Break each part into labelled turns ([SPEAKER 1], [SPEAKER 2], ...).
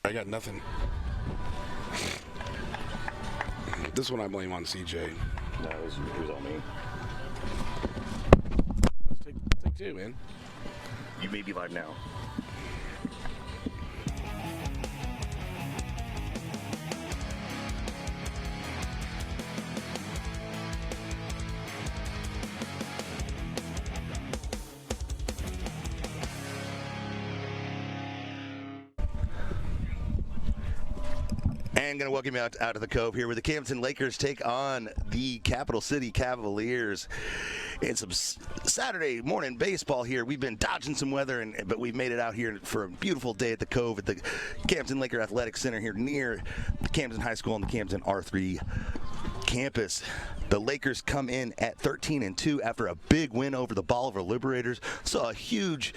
[SPEAKER 1] I got nothing. This one I blame on CJ.
[SPEAKER 2] No, it was on me.
[SPEAKER 1] Let's take two, man.
[SPEAKER 2] You may be live now.
[SPEAKER 3] And going to welcome you out of the Cove here where the Camdenton Lakers take on the Capital City Cavaliers. It's some Saturday morning baseball here. We've been dodging some weather, but we've made it out here for a beautiful day at the Cove at the Camdenton Laker Athletic Center here near the Camdenton High School and the Camdenton R3 campus. The Lakers come in at 13-2 after a big win over the Bolivar Liberators. Saw a huge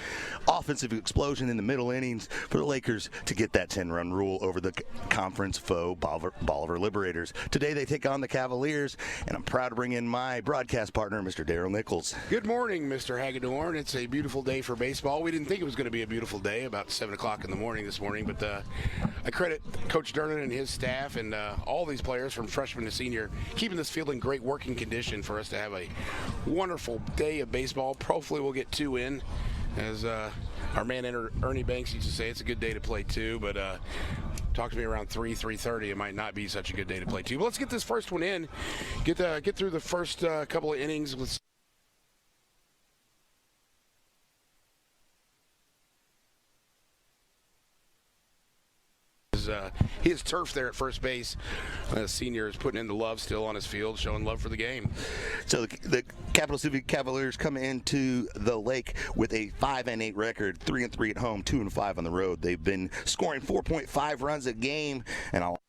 [SPEAKER 3] offensive explosion in the middle innings for the Lakers to get that 10-run rule over the conference foe Bolivar Liberators. Today they take on the Cavaliers, and I'm proud to bring in my broadcast partner, Mr. Darryl Nichols.
[SPEAKER 1] Good morning, Mr. Hagedorn. It's a beautiful day for baseball. We didn't think it was going to be a beautiful day about 7 o'clock in the morning this morning, but I credit Coach Dernan and his staff and all these players from freshman to senior keeping this field in great working condition for us to have a wonderful day of baseball. Hopefully we'll get two in. As our man Ernie Banks used to say, it's a good day to play two, but talk to me around 3:30. It might not be such a good day to play two. But let's get this first one in. Get through the first couple of innings with his turf there at first base. Senior is putting in the love still on his field, showing love for the game.
[SPEAKER 3] So the Capital City Cavaliers come into the Lake with a 5-8 record, 3-3 at home, 2-5 on the road. They've been scoring 4.5 runs a game, and I'll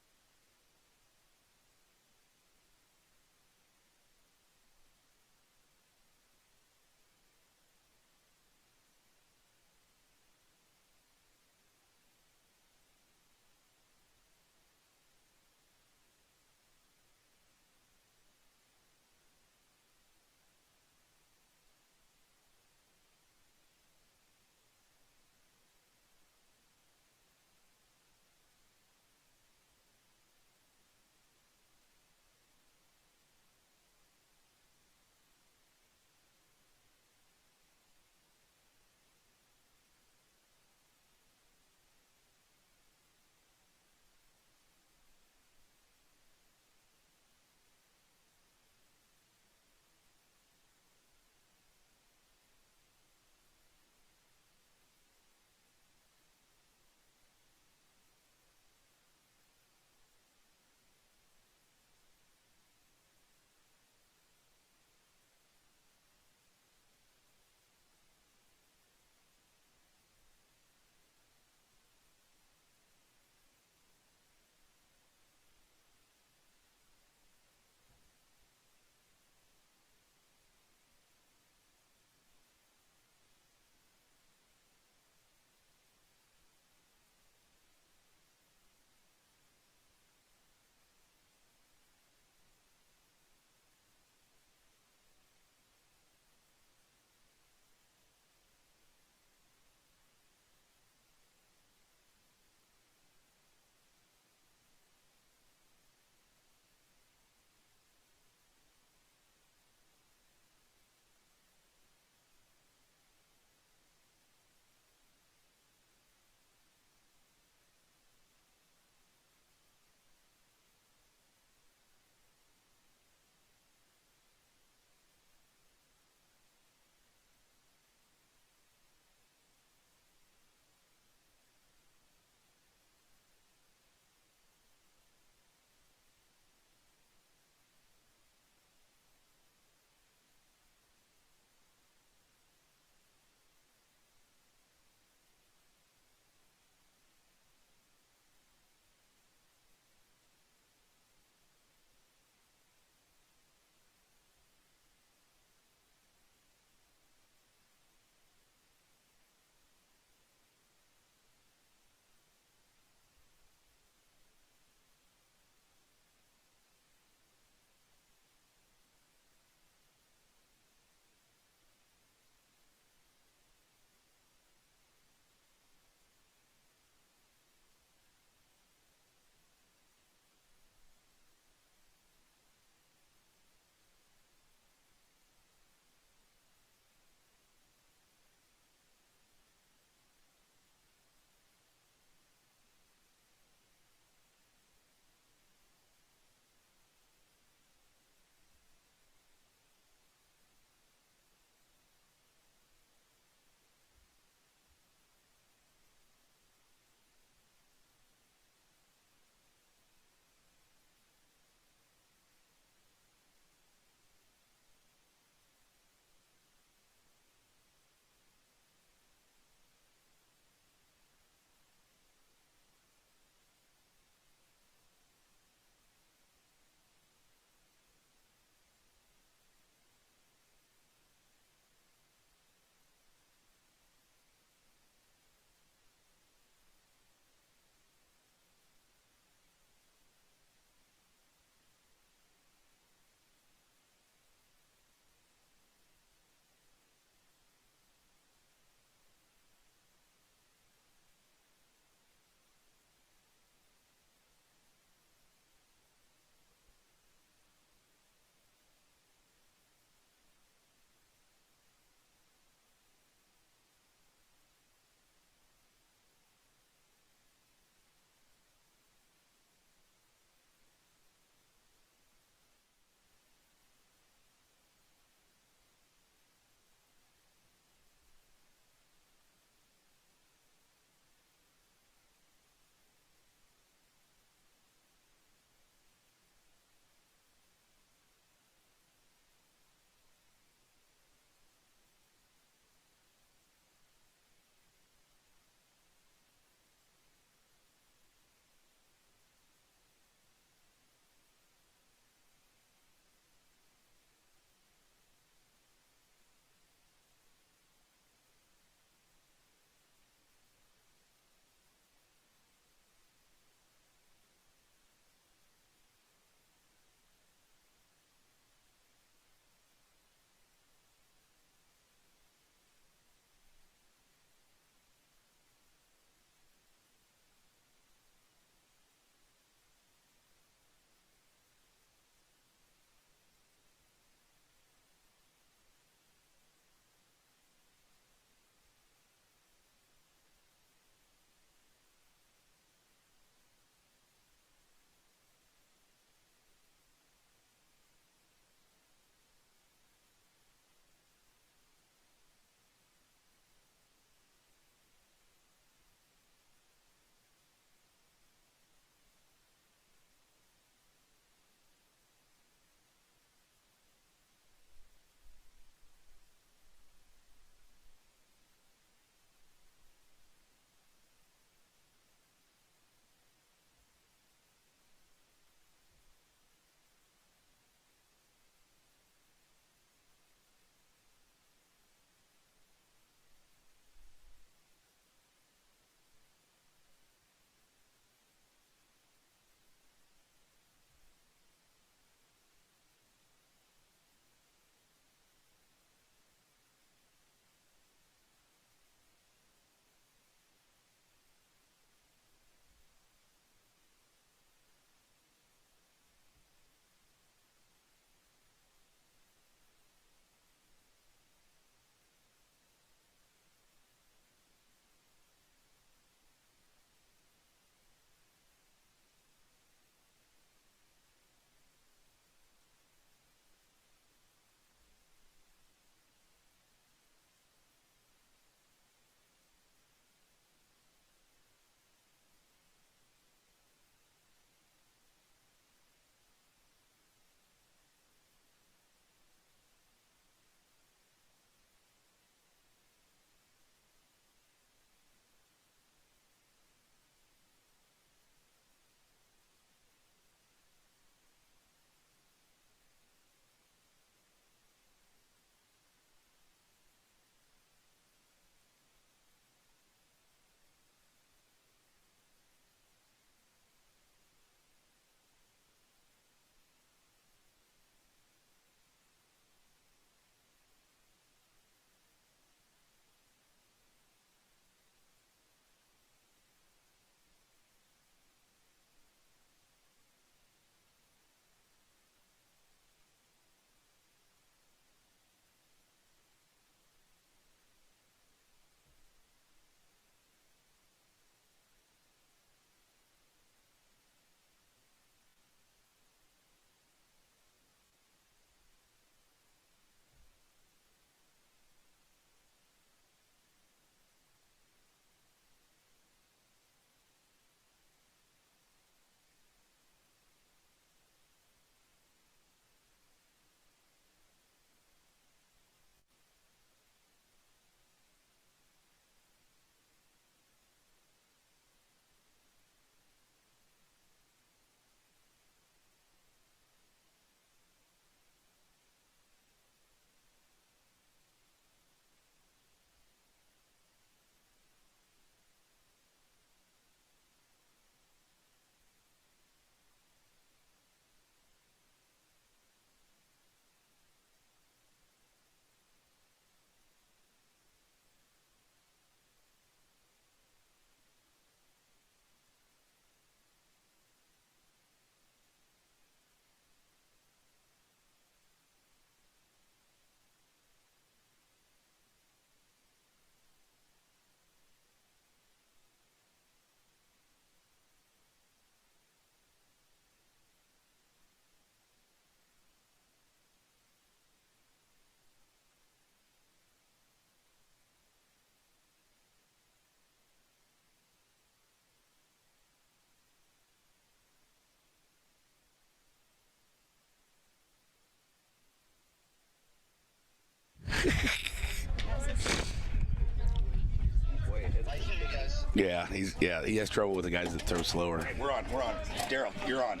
[SPEAKER 1] Yeah, he has trouble with the guys that throw slower.
[SPEAKER 3] We're on. Daryl, you're on.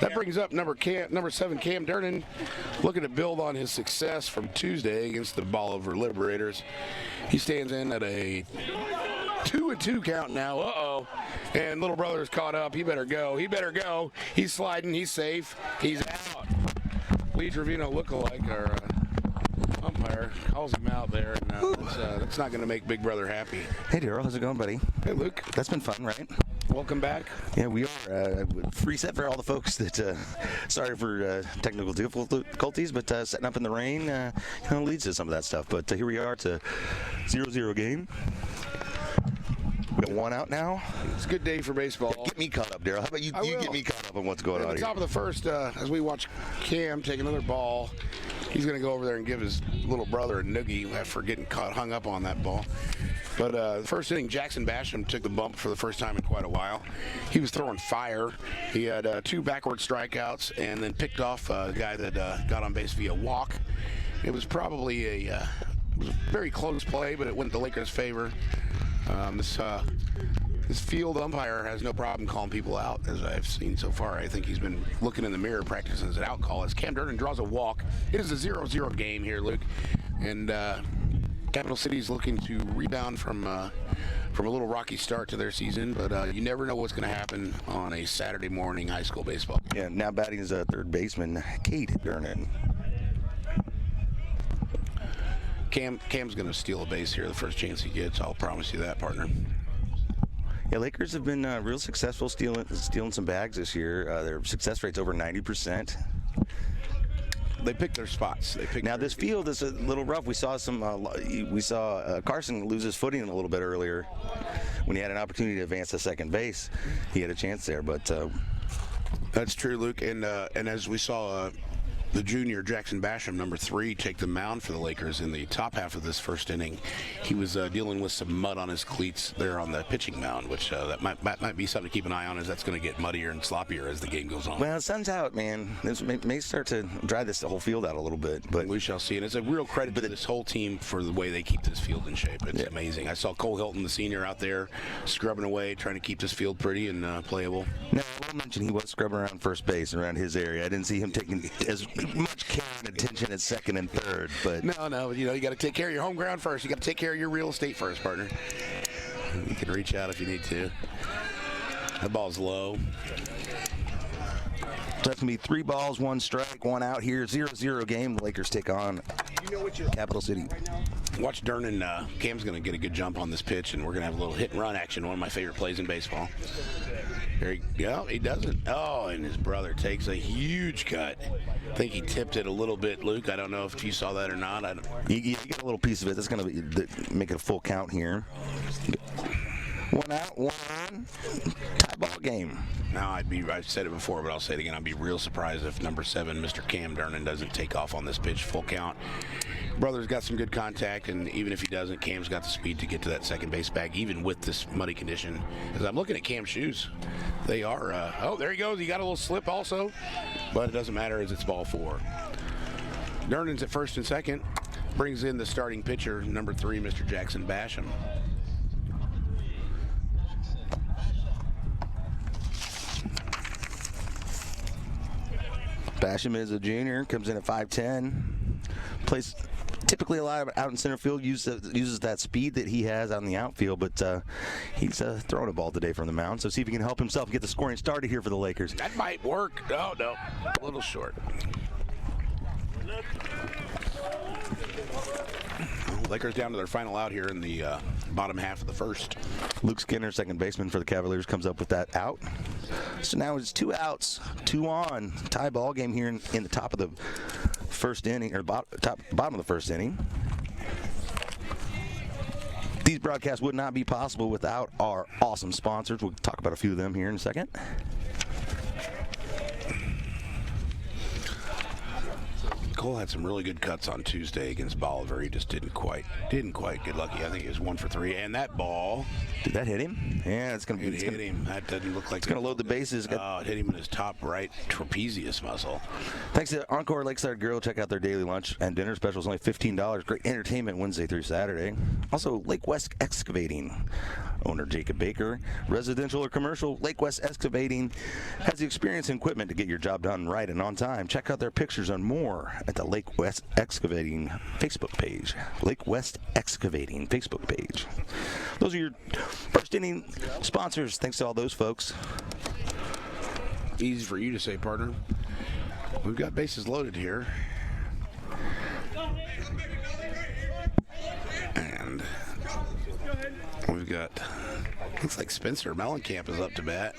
[SPEAKER 1] That brings up number 7, Cam Dernan, looking to build on his success from Tuesday against the Bolivar Liberators. He stands in at a 2-2 count now. Uh-oh. And little brother's caught up. He better go. He's sliding. He's safe. He's out. Lee Trevino lookalike, our umpire, calls him out there. And that's not going to make Big Brother happy.
[SPEAKER 3] Hey, Daryl. How's it going, buddy?
[SPEAKER 1] Hey, Luke.
[SPEAKER 3] That's been fun, right?
[SPEAKER 1] Welcome back.
[SPEAKER 3] Yeah, we are. Free set for all the folks that, sorry for technical difficulties, but setting up in the rain leads to some of that stuff. But here we are. It's a 0-0 game. We got one out now.
[SPEAKER 1] It's a good day for baseball.
[SPEAKER 3] Yeah, get me caught up, Daryl. How about you get me caught up on what's going on
[SPEAKER 1] At the
[SPEAKER 3] here?
[SPEAKER 1] top of the first, as we watch Cam take another ball, he's going to go over there and give his little brother a noogie after getting hung up on that ball. But the first inning, Jackson Basham took the bump for the first time in quite a while. He was throwing fire. He had 2 backward strikeouts and then picked off a guy that got on base via walk. It was probably a very close play, but it went in the Lakers' favor. This field umpire has no problem calling people out, as I've seen so far. I think he's been looking in the mirror, practicing as an out call. As Cam Dernan draws a walk, it is a 0-0 game here, Luke, and Capital City's looking to rebound from a little rocky start to their season, but you never know what's going to happen on a Saturday morning high school baseball.
[SPEAKER 3] Yeah, now batting is third baseman Kate Dernan.
[SPEAKER 1] Cam's going to steal a base here the first chance he gets. I'll promise you that, partner.
[SPEAKER 3] Yeah, Lakers have been real successful stealing some bags this year. Their success rate's over 90%.
[SPEAKER 1] They pick their spots.
[SPEAKER 3] Now this field is a little rough. We saw Carson lose his footing a little bit earlier when he had an opportunity to advance to second base. He had a chance there, but
[SPEAKER 1] that's true, Luke. And as we saw the junior Jackson Basham, number 3, take the mound for the Lakers in the top half of this first inning. He was dealing with some mud on his cleats there on the pitching mound, which that might be something to keep an eye on, as that's going to get muddier and sloppier as the game goes on.
[SPEAKER 3] Well, the sun's out, man. This may start to dry the whole field out a little bit, but
[SPEAKER 1] we shall see. And it's a real credit to this whole team for the way they keep this field in shape. It's amazing. I saw Cole Hilton, the senior, out there scrubbing away, trying to keep this field pretty and playable.
[SPEAKER 3] Now, I will mention he was scrubbing around first base and around his area. I didn't see him taking as much care and attention at second and third, but
[SPEAKER 1] no, you got to take care of your home ground first. You got to take care of your real estate first, partner. You can reach out if you need to. That ball's low.
[SPEAKER 3] So that's going to be 3 balls, 1 strike, 1 out here. 0-0 game. The Lakers take on Capital City.
[SPEAKER 1] Watch Dernan. Cam's going to get a good jump on this pitch, and we're going to have a little hit and run action. One of my favorite plays in baseball. There you go. He doesn't. Oh, and his brother takes a huge cut. I think he tipped it a little bit, Luke. I don't know if you saw that or not.
[SPEAKER 3] You get a little piece of it. That's going to make it a full count here. 1 out, 1 on. Tie ball game.
[SPEAKER 1] Now, I've said it before, but I'll say it again. I'd be real surprised if number 7, Mr. Cam Dernan, doesn't take off on this pitch. Full count. Brother's got some good contact, and even if he doesn't, Cam's got the speed to get to that second base bag, even with this muddy condition. As I'm looking at Cam's shoes, they are, oh, there he goes. He got a little slip also, but it doesn't matter as it's ball 4. Dernan's at first and second. Brings in the starting pitcher, number 3, Mr. Jackson Basham.
[SPEAKER 3] Basham is a junior, comes in at 5'10", plays typically a lot out in center field, uses that speed that he has out in the outfield, but he's throwing a ball today from the mound, so see if he can help himself get the scoring started here for the Lakers.
[SPEAKER 1] That might work. Oh, no, a little short. Lakers down to their final out here in the bottom half of the first.
[SPEAKER 3] Luke Skinner, second baseman for the Cavaliers, comes up with that out. So now it's 2 outs, 2 on. Tie ball game here in the top of the first inning, or bottom of the first inning. These broadcasts would not be possible without our awesome sponsors. We'll talk about a few of them here in a second.
[SPEAKER 1] Cole had some really good cuts on Tuesday against Bolivar. He just didn't quite get lucky. I think he was 1 for 3. And that ball,
[SPEAKER 3] did that hit him? Yeah, it's gonna
[SPEAKER 1] hit him. That doesn't look like
[SPEAKER 3] it's gonna load the bases.
[SPEAKER 1] Oh, it hit him in his top right trapezius muscle.
[SPEAKER 3] Thanks to Encore Lakeside Grill. Check out their daily lunch and dinner specials. Only $15. Great entertainment Wednesday through Saturday. Also, Lake West Excavating. Owner Jacob Baker. Residential or commercial, Lake West Excavating has the experience and equipment to get your job done right and on time. Check out their pictures on more at the Lake West Excavating Facebook page. Lake West Excavating Facebook page. Those are your first inning sponsors. Thanks to all those folks.
[SPEAKER 1] Easy for you to say, partner. We've got bases loaded here. And we've got, looks like Spencer Mellencamp is up to bat.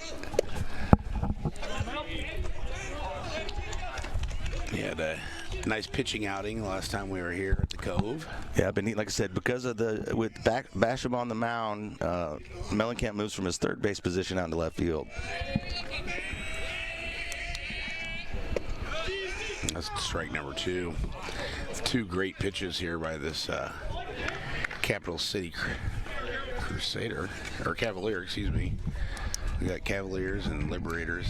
[SPEAKER 1] He had a nice pitching outing last time we were here at the Cove.
[SPEAKER 3] Yeah, but like I said, because of with Basham on the mound, Mellencamp moves from his third base position out into left field.
[SPEAKER 1] That's strike number 2. Two great pitches here by this Capital City Crusader, or Cavalier, excuse me. We got Cavaliers and Liberators.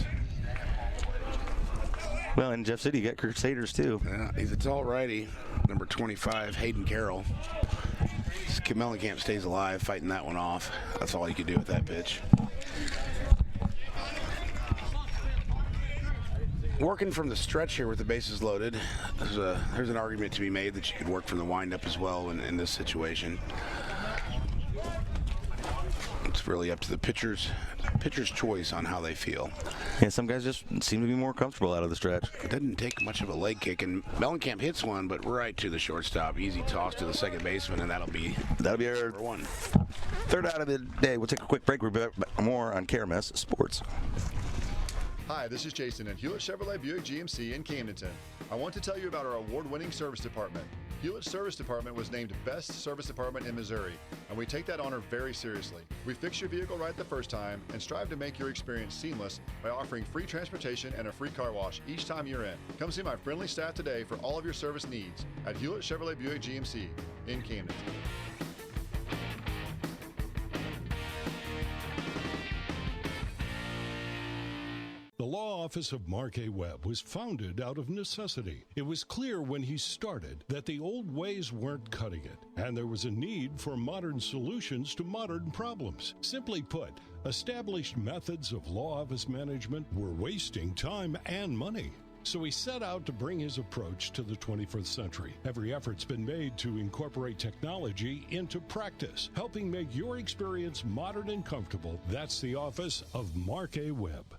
[SPEAKER 3] Well, in Jeff City, you got Crusaders too.
[SPEAKER 1] Yeah, he's a tall righty, number 25, Hayden Carroll. Mellencamp stays alive, fighting that one off. That's all you could do with that pitch. Working from the stretch here with the bases loaded, there's an argument to be made that you could work from the windup as well in this situation. It's really up to the pitcher's choice on how they feel.
[SPEAKER 3] Yeah, some guys just seem to be more comfortable out of the stretch.
[SPEAKER 1] It doesn't take much of a leg kick, and Mellencamp hits one, but right to the shortstop. Easy toss to the second baseman, and that'll be
[SPEAKER 3] our
[SPEAKER 1] number 1.
[SPEAKER 3] Third out of the day. We'll take a quick break. We'll be back more on KRMS Sports.
[SPEAKER 4] Hi, this is Jason at Hewlett Chevrolet Buick GMC in Camdenton. I want to tell you about our award-winning service department. Hewlett's Service Department was named Best Service Department in Missouri, and we take that honor very seriously. We fix your vehicle right the first time and strive to make your experience seamless by offering free transportation and a free car wash each time you're in. Come see my friendly staff today for all of your service needs at Hewlett Chevrolet Buick GMC in Camdenton.
[SPEAKER 5] The law office of Mark A. Webb was founded out of necessity. It was clear when he started that the old ways weren't cutting it, and there was a need for modern solutions to modern problems. Simply put, established methods of law office management were wasting time and money. So he set out to bring his approach to the 21st century. Every effort's been made to incorporate technology into practice, helping make your experience modern and comfortable. That's the office of Mark A. Webb.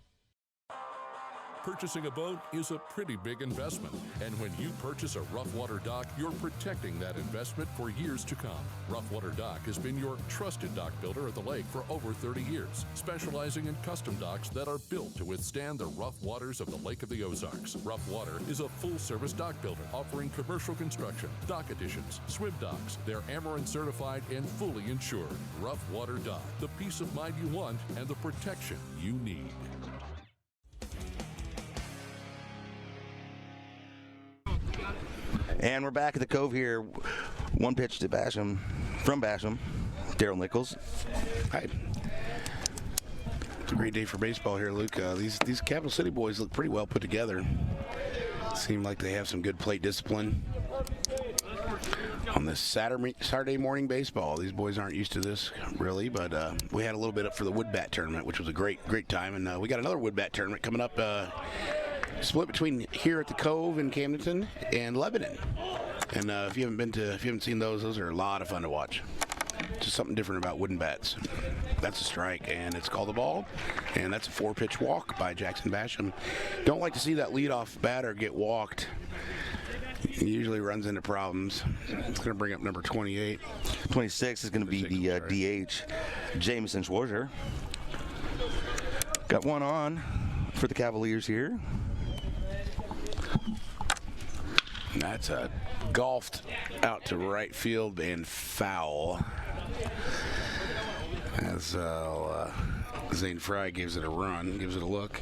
[SPEAKER 6] Purchasing a boat is a pretty big investment, and when you purchase a Rough Water dock, you're protecting that investment for years to come. Rough Water Dock has been your trusted dock builder at the lake for over 30 years, specializing in custom docks that are built to withstand the rough waters of the Lake of the Ozarks. Rough Water is a full-service dock builder offering commercial construction, dock additions, swim docks. They're Amarin certified and fully insured. Rough Water Dock, the peace of mind you want and the protection you need.
[SPEAKER 3] And we're back at the Cove here. One pitch to Basham, from Basham, Daryl Nichols.
[SPEAKER 1] Hi. It's a great day for baseball here, Luke. These Capital City boys look pretty well put together. Seem like they have some good plate discipline on this Saturday morning baseball. These boys aren't used to this, really, but we had a little bit up for the wood bat tournament, which was a great time, and we got another wood bat tournament coming up. Split between here at the Cove in Camdenton and Lebanon. And if you haven't seen those are a lot of fun to watch. Just something different about wooden bats. That's a strike, and it's called the ball. And that's a 4-pitch walk by Jackson Basham. Don't like to see that leadoff batter get walked. He usually runs into problems. It's going to bring up number 28.
[SPEAKER 3] 26 is going to be the DH, Jameson Schwarzer. Got one on for the Cavaliers here.
[SPEAKER 1] That's golfed out to right field and foul. As Zane Fry gives it a run, gives it a look.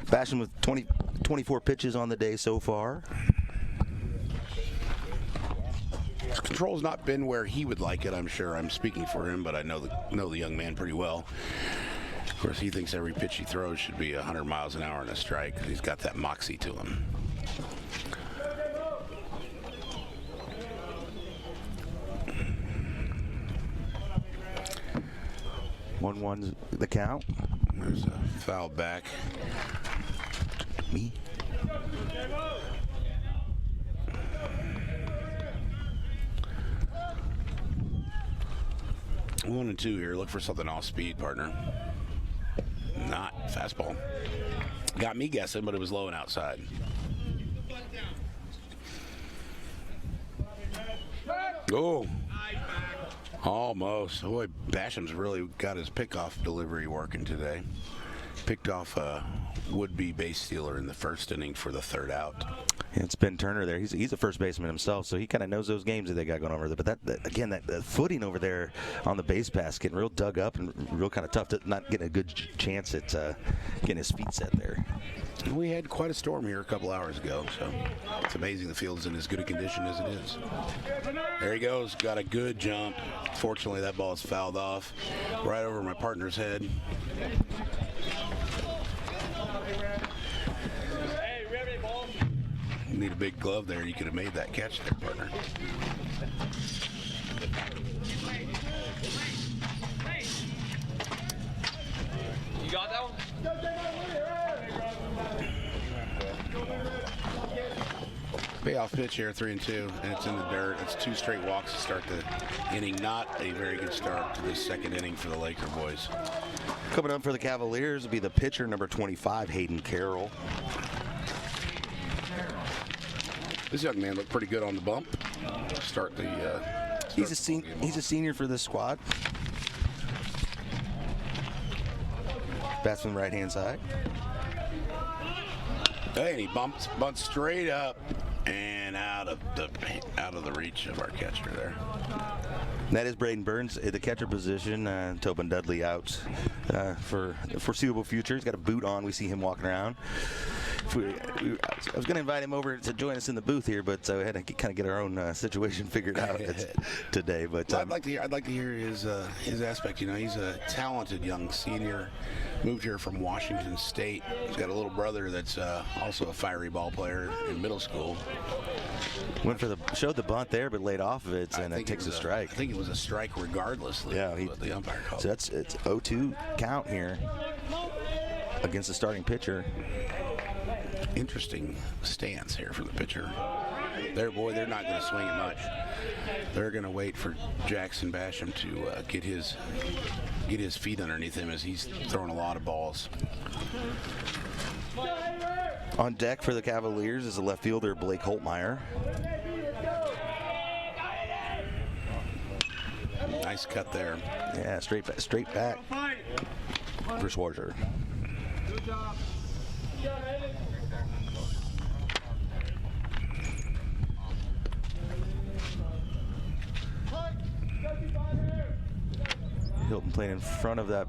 [SPEAKER 3] Basham with 24 pitches on the day so far.
[SPEAKER 1] His control's not been where he would like it, I'm sure. I'm speaking for him, but I know the young man pretty well. Of course, he thinks every pitch he throws should be 100 miles an hour in a strike. He's got that moxie to him.
[SPEAKER 3] 1-1's the count.
[SPEAKER 1] There's a foul back.
[SPEAKER 3] Me.
[SPEAKER 1] 1-2 here. Look for something off speed, partner. Not fastball. Got me guessing, but it was low and outside. Oh, almost. Boy, Basham's really got his pickoff delivery working today. Picked off a would-be base stealer in the first inning for the third out.
[SPEAKER 3] It's Ben Turner there. He's a first baseman himself, so he kind of knows those games that they got going over there. But that footing over there on the base pass, getting real dug up and real kind of tough to not getting a good chance at getting his feet set there.
[SPEAKER 1] We had quite a storm here a couple hours ago, so it's amazing the field's in as good a condition as it is. There he goes, got a good jump. Fortunately, that ball is fouled off right over my partner's head. You need a big glove there. You could have made that catch there, partner.
[SPEAKER 7] You got that one?
[SPEAKER 1] Payoff pitch here, 3-2, and it's in the dirt. It's 2 straight walks to start the inning. Not a very good start to this second inning for the Laker boys.
[SPEAKER 3] Coming up for the Cavaliers will be the pitcher, number 25, Hayden Carroll.
[SPEAKER 1] This young man looked pretty good on the bump.
[SPEAKER 3] He's a senior for this squad. Batsman right-hand side.
[SPEAKER 1] Hey, and he bunts straight up and out of the reach of our catcher there.
[SPEAKER 3] And that is Braden Burns at the catcher position. Tobin Dudley out for the foreseeable future. He's got a boot on. We see him walking around. I was going to invite him over to join us in the booth here, but we had to kind of get our own situation figured out today. But
[SPEAKER 1] I'd like to hear his aspect. You know, he's a talented young senior. Moved here from Washington State. He's got a little brother that's also a fiery ball player in middle school.
[SPEAKER 3] Showed the bunt there, but laid off of it, and it takes a strike.
[SPEAKER 1] I think it was a strike regardless of what the umpire called.
[SPEAKER 3] So it's 0-2 count here against the starting pitcher.
[SPEAKER 1] Interesting stance here for the pitcher. They're not going to swing it much. They're going to wait for Jackson Basham to get his feet underneath him as he's throwing a lot of balls.
[SPEAKER 3] On deck for the Cavaliers is the left fielder Blake Holtmeyer.
[SPEAKER 1] Nice cut there.
[SPEAKER 3] Yeah, straight back for Schwarzer.
[SPEAKER 7] Good job.
[SPEAKER 3] Hilton playing in front of that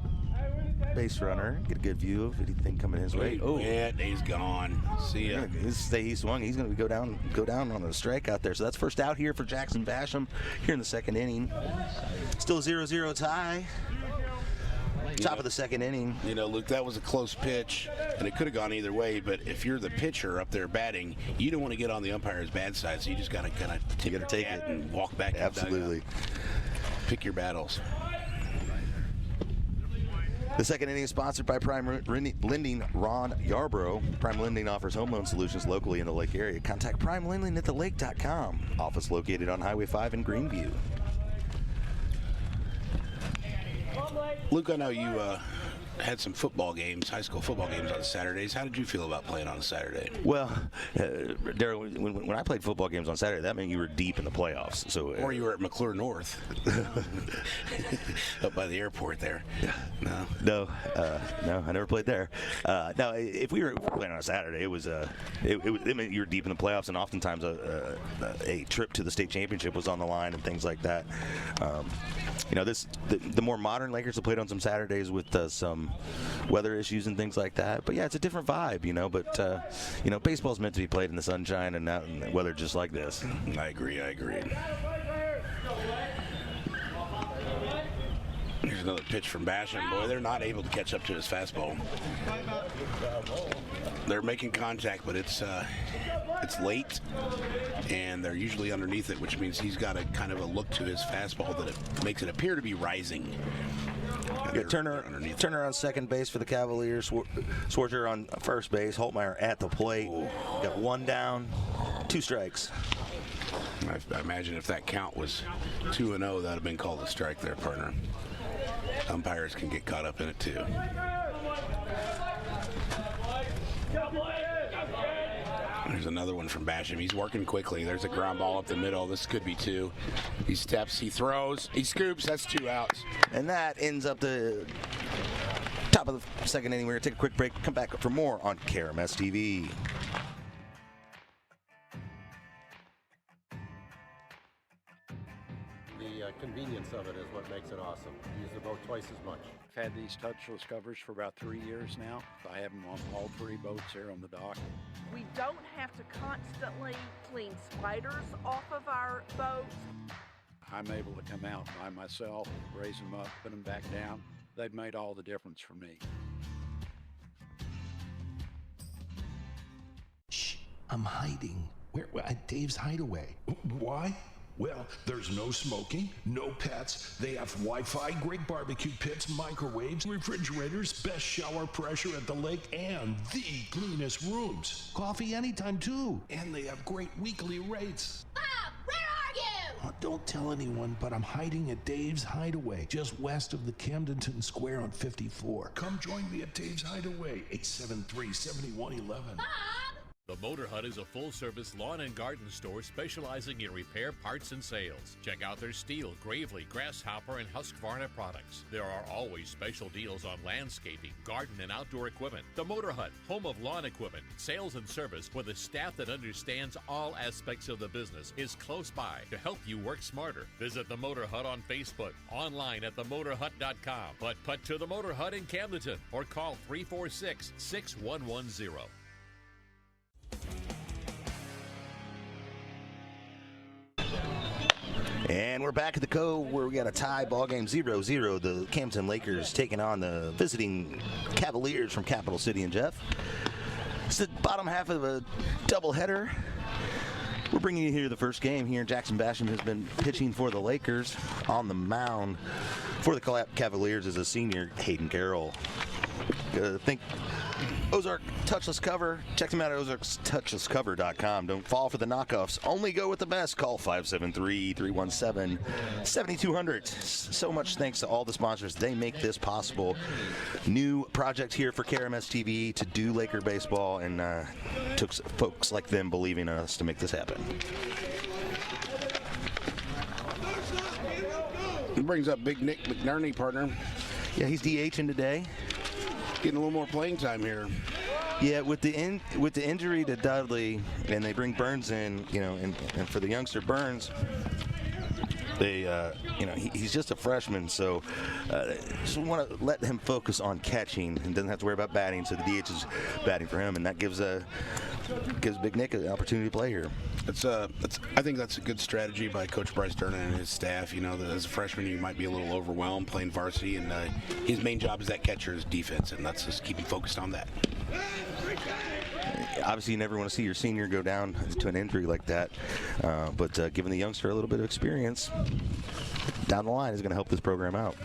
[SPEAKER 3] base runner. Get a good view of anything coming his way.
[SPEAKER 1] Oh, yeah, he's gone. See ya.
[SPEAKER 3] He swung. He's going to go down on a strike out there. So that's first out here for Jackson Basham here in the second inning. Still 0-0 tie. Top of the second inning.
[SPEAKER 1] You know, Luke, that was a close pitch, and it could have gone either way. But if you're the pitcher up there batting, you don't want to get on the umpire's bad side. So you just got to kind of take it and walk back.
[SPEAKER 3] Absolutely.
[SPEAKER 1] Pick your battles.
[SPEAKER 3] The second inning is sponsored by Prime Lending Ron Yarbrough. Prime Lending offers home loan solutions locally in the Lake area. Contact primelending@thelake.com. Office located on Highway 5 in Greenview.
[SPEAKER 1] Luke, I know you had some football games, high school football games on Saturdays. How did you feel about playing on a Saturday?
[SPEAKER 3] Well, Darryl, when I played football games on Saturday, that meant you were deep in the playoffs. So,
[SPEAKER 1] or you were at McClure North, up by the airport there.
[SPEAKER 3] No, I never played there. No, if we were playing on a Saturday, it meant you were deep in the playoffs, and oftentimes a trip to the state championship was on the line and things like that. The more modern Lakers have played on some Saturdays with some weather issues and things like that. But yeah, it's a different vibe, But baseball's meant to be played in the sunshine and not in weather just like this.
[SPEAKER 1] I agree. Here's another pitch from Basham. Boy, they're not able to catch up to his fastball. They're making contact, but it's late, and they're usually underneath it, which means he's got a kind of a look to his fastball that it makes it appear to be rising.
[SPEAKER 3] Got Turner on second base for the Cavaliers. Swartzer on first base. Holtmeyer at the plate. Got one down, 2 strikes.
[SPEAKER 1] I imagine if that count was 2-0, that would have been called a strike there, partner. Umpires can get caught up in it too. There's another one from Basham. He's working quickly. There's a ground ball up the middle. This could be 2. He steps, he throws, he scoops. That's 2 outs.
[SPEAKER 3] And that ends up the top of the second inning. We're going to take a quick break. Come back for more on KRMS TV.
[SPEAKER 8] The convenience of it is what makes it awesome. Use the boat twice as much.
[SPEAKER 9] I've had these touchless covers for about 3 years now. I have them on all 3 boats here on the dock.
[SPEAKER 10] We don't have to constantly clean spiders off of our boats.
[SPEAKER 9] I'm able to come out by myself, raise them up, put them back down. They've made all the difference for me.
[SPEAKER 11] Shh, I'm hiding. Where? At Dave's Hideaway.
[SPEAKER 5] Why? Well, there's no smoking, no pets. They have Wi-Fi, great barbecue pits, microwaves, refrigerators, best shower pressure at the lake, and the cleanest rooms.
[SPEAKER 11] Coffee anytime, too.
[SPEAKER 5] And they have great weekly rates.
[SPEAKER 12] Bob, where are you?
[SPEAKER 11] Don't tell anyone, but I'm hiding at Dave's Hideaway, just west of the Camdenton Square on 54.
[SPEAKER 5] Come join me at Dave's Hideaway, 873-7111.
[SPEAKER 12] Bob!
[SPEAKER 13] The Motor Hut is a full-service lawn and garden store specializing in repair, parts, and sales. Check out their Steel, Gravely, Grasshopper, and Husqvarna products. There are always special deals on landscaping, garden, and outdoor equipment. The Motor Hut, home of lawn equipment, sales, and service with a staff that understands all aspects of the business, is close by to help you work smarter. Visit the Motor Hut on Facebook, online at themotorhut.com. Put to the Motor Hut in Camdenton or call 346-6110.
[SPEAKER 3] And we're back at the Cove where we got a tie ball game 0-0. The Camdenton Lakers taking on the visiting Cavaliers from Capital City. And Jeff, it's the bottom half of a doubleheader. We're bringing you here the first game here. Jackson Basham has been pitching for the Lakers. On the mound for the Cavaliers is a senior, Hayden Carroll. Think Ozark Touchless Cover. Check them out at ozarktouchlesscover.com. Don't fall for the knockoffs. Only go with the best. Call 573-317-7200. So much thanks to all the sponsors. They make this possible. New project here for KRMS TV to do Laker baseball, and took folks like them believing in us to make this happen.
[SPEAKER 1] It brings up Big Nick McNerney, partner.
[SPEAKER 3] Yeah, he's DHing today.
[SPEAKER 1] Getting a little more playing time here.
[SPEAKER 3] Yeah, with the injury to Dudley, and they bring Burns in, and for the youngster Burns, they, he's just a freshman, so just want to let him focus on catching and doesn't have to worry about batting. So the DH is batting for him, and that gives Big Nick an opportunity to play here.
[SPEAKER 1] I think that's a good strategy by Coach Bryce Durnan and his staff. That as a freshman, you might be a little overwhelmed playing varsity, and his main job is that catcher's defense, and let's just keep him focused on that.
[SPEAKER 3] Obviously, you never want to see your senior go down to an injury like that, but giving the youngster a little bit of experience down the line is going to help this program out.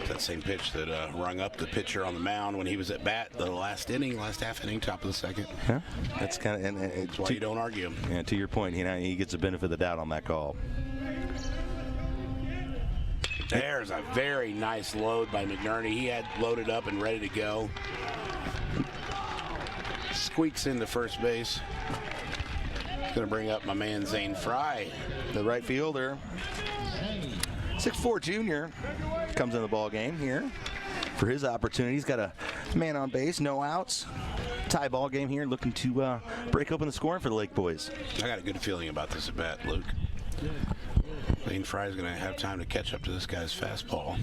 [SPEAKER 1] That same pitch that rung up the pitcher on the mound when he was at bat the last half inning, top of the second.
[SPEAKER 3] Yeah, that's kind of
[SPEAKER 1] that's why you don't argue.
[SPEAKER 3] Yeah, to your point, he gets the benefit of the doubt on that call.
[SPEAKER 1] There's a very nice load by McNerney. He had loaded up and ready to go. Squeaks into first base. Going to bring up my man Zane Fry,
[SPEAKER 3] the right fielder. 6'4" junior comes in the ball game here for his opportunity. He's got a man on base, no outs. Tie ball game here, looking to break open the scoring for the Lake boys.
[SPEAKER 1] I got a good feeling about this at bat, Luke. Zane Fry's going to have time to catch up to this guy's fastball.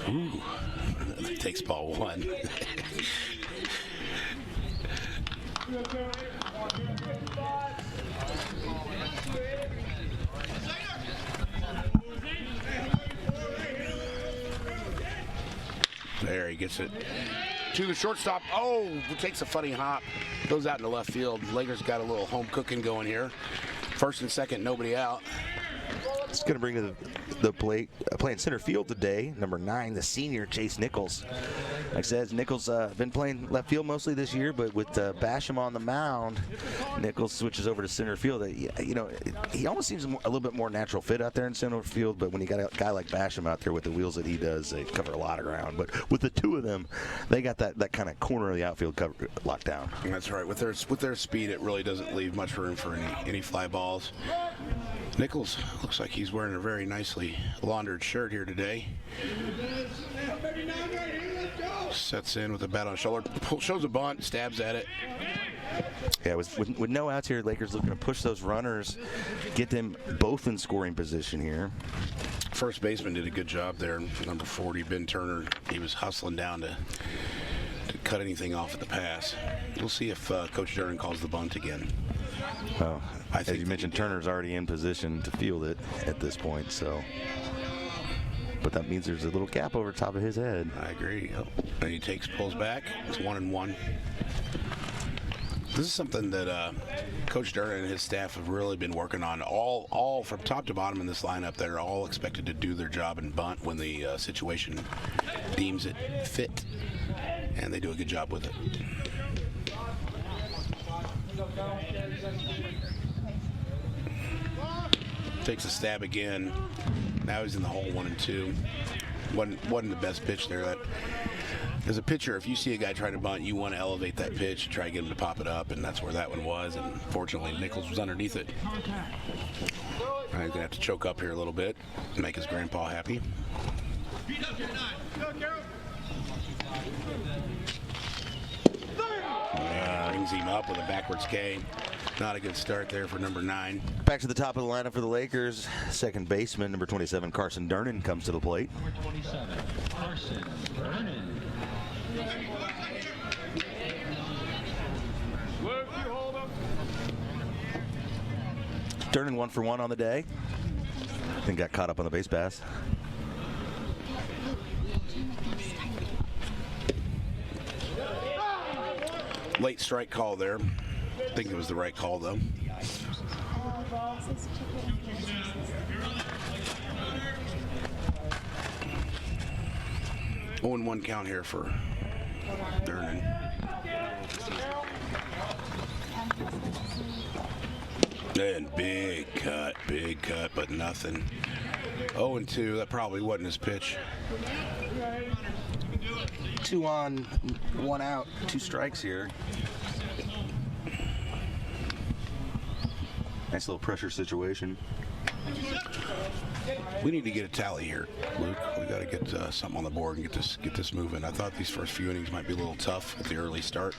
[SPEAKER 1] Ooh. Takes ball one. There, he gets it to the shortstop. Oh, takes a funny hop. Goes out into left field. Lakers got a little home cooking going here. First and second, nobody out.
[SPEAKER 3] It's going to bring to the plate, playing center field today, number 9, the senior, Chase Nichols. Like I said, Nichols been playing left field mostly this year, but with Basham on the mound, Nichols switches over to center field. You know, he almost seems a little bit more natural fit out there in center field, but when you got a guy like Basham out there with the wheels that he does, they cover a lot of ground. But with the two of them, they got that kind of corner of the outfield locked down.
[SPEAKER 1] That's right. With their speed, it really doesn't leave much room for any fly balls. Nichols looks like he's wearing a very nicely laundered shirt here today. Sets in with a bat on shoulder, shows a bunt, stabs at it.
[SPEAKER 3] Yeah, with no outs here, Lakers looking to push those runners, get them both in scoring position here.
[SPEAKER 1] First baseman did a good job there. Number 40, Ben Turner, he was hustling down to cut anything off at the pass. We'll see if Coach Durden calls the bunt again.
[SPEAKER 3] Well, as you mentioned, Turner's already in position to field it at this point, so. But that means there's a little gap over top of his head.
[SPEAKER 1] I agree. Oh, and he pulls back. It's 1-1. This is something that Coach Durden and his staff have really been working on. All from top to bottom in this lineup, they're all expected to do their job and bunt when the situation deems it fit, and they do a good job with it. Takes a stab again. Now he's in the hole 1-2. Wasn't the best pitch there. That as a pitcher, if you see a guy trying to bunt, you want to elevate that pitch, try to get him to pop it up, and that's where that one was. And fortunately, Nichols was underneath it. He's gonna have to choke up here a little bit, and make his grandpa happy. Brings him up with a backwards K. Not a good start there for number 9.
[SPEAKER 3] Back to the top of the lineup for the Lakers. Second baseman, number 27, Carson Durnan, comes to the plate.
[SPEAKER 14] Number 27, Carson Durnan.
[SPEAKER 3] Durnan 1 for 1 on the day. And got caught up on the base pass.
[SPEAKER 1] Late strike call there. I think it was the right call, though. Oh, and 1 count here for Durnan. And big cut, but nothing. 0-2, that probably wasn't his pitch.
[SPEAKER 3] 2 on, 1 out, 2 strikes here. Nice little pressure situation.
[SPEAKER 1] We need to get a tally here, Luke. We got to get something on the board and get this moving. I thought these first few innings might be a little tough at the early start.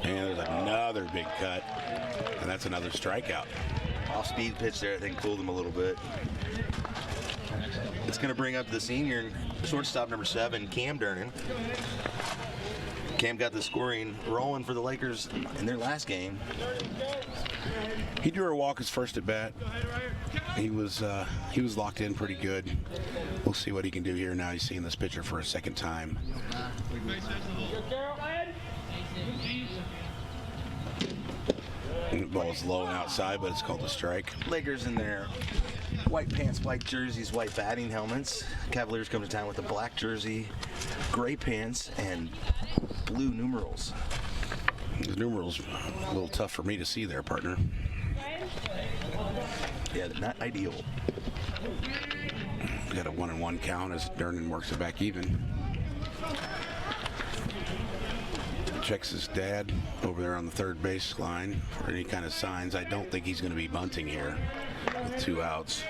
[SPEAKER 1] And there's another big cut, and that's another strikeout.
[SPEAKER 3] Off-speed pitch there, I think, fooled him a little bit. It's going to bring up the senior shortstop, number 7, Cam Durnan. Cam got the scoring rolling for the Lakers in their last game.
[SPEAKER 1] He drew a walk his first at bat. He was locked in pretty good. We'll see what he can do here. Now he's seeing this pitcher for a second time. The ball's low and outside, but it's called a strike.
[SPEAKER 3] Lakers in their white pants, white jerseys, white batting helmets. Cavaliers come to town with a black jersey, gray pants, and blue numerals.
[SPEAKER 1] The numerals a little tough for me to see there, partner.
[SPEAKER 3] Yeah, not ideal.
[SPEAKER 1] We got a 1-1 count as Durnan works it back even. Checks his dad over there on the third base line for any kind of signs. I don't think he's going to be bunting here with 2 outs.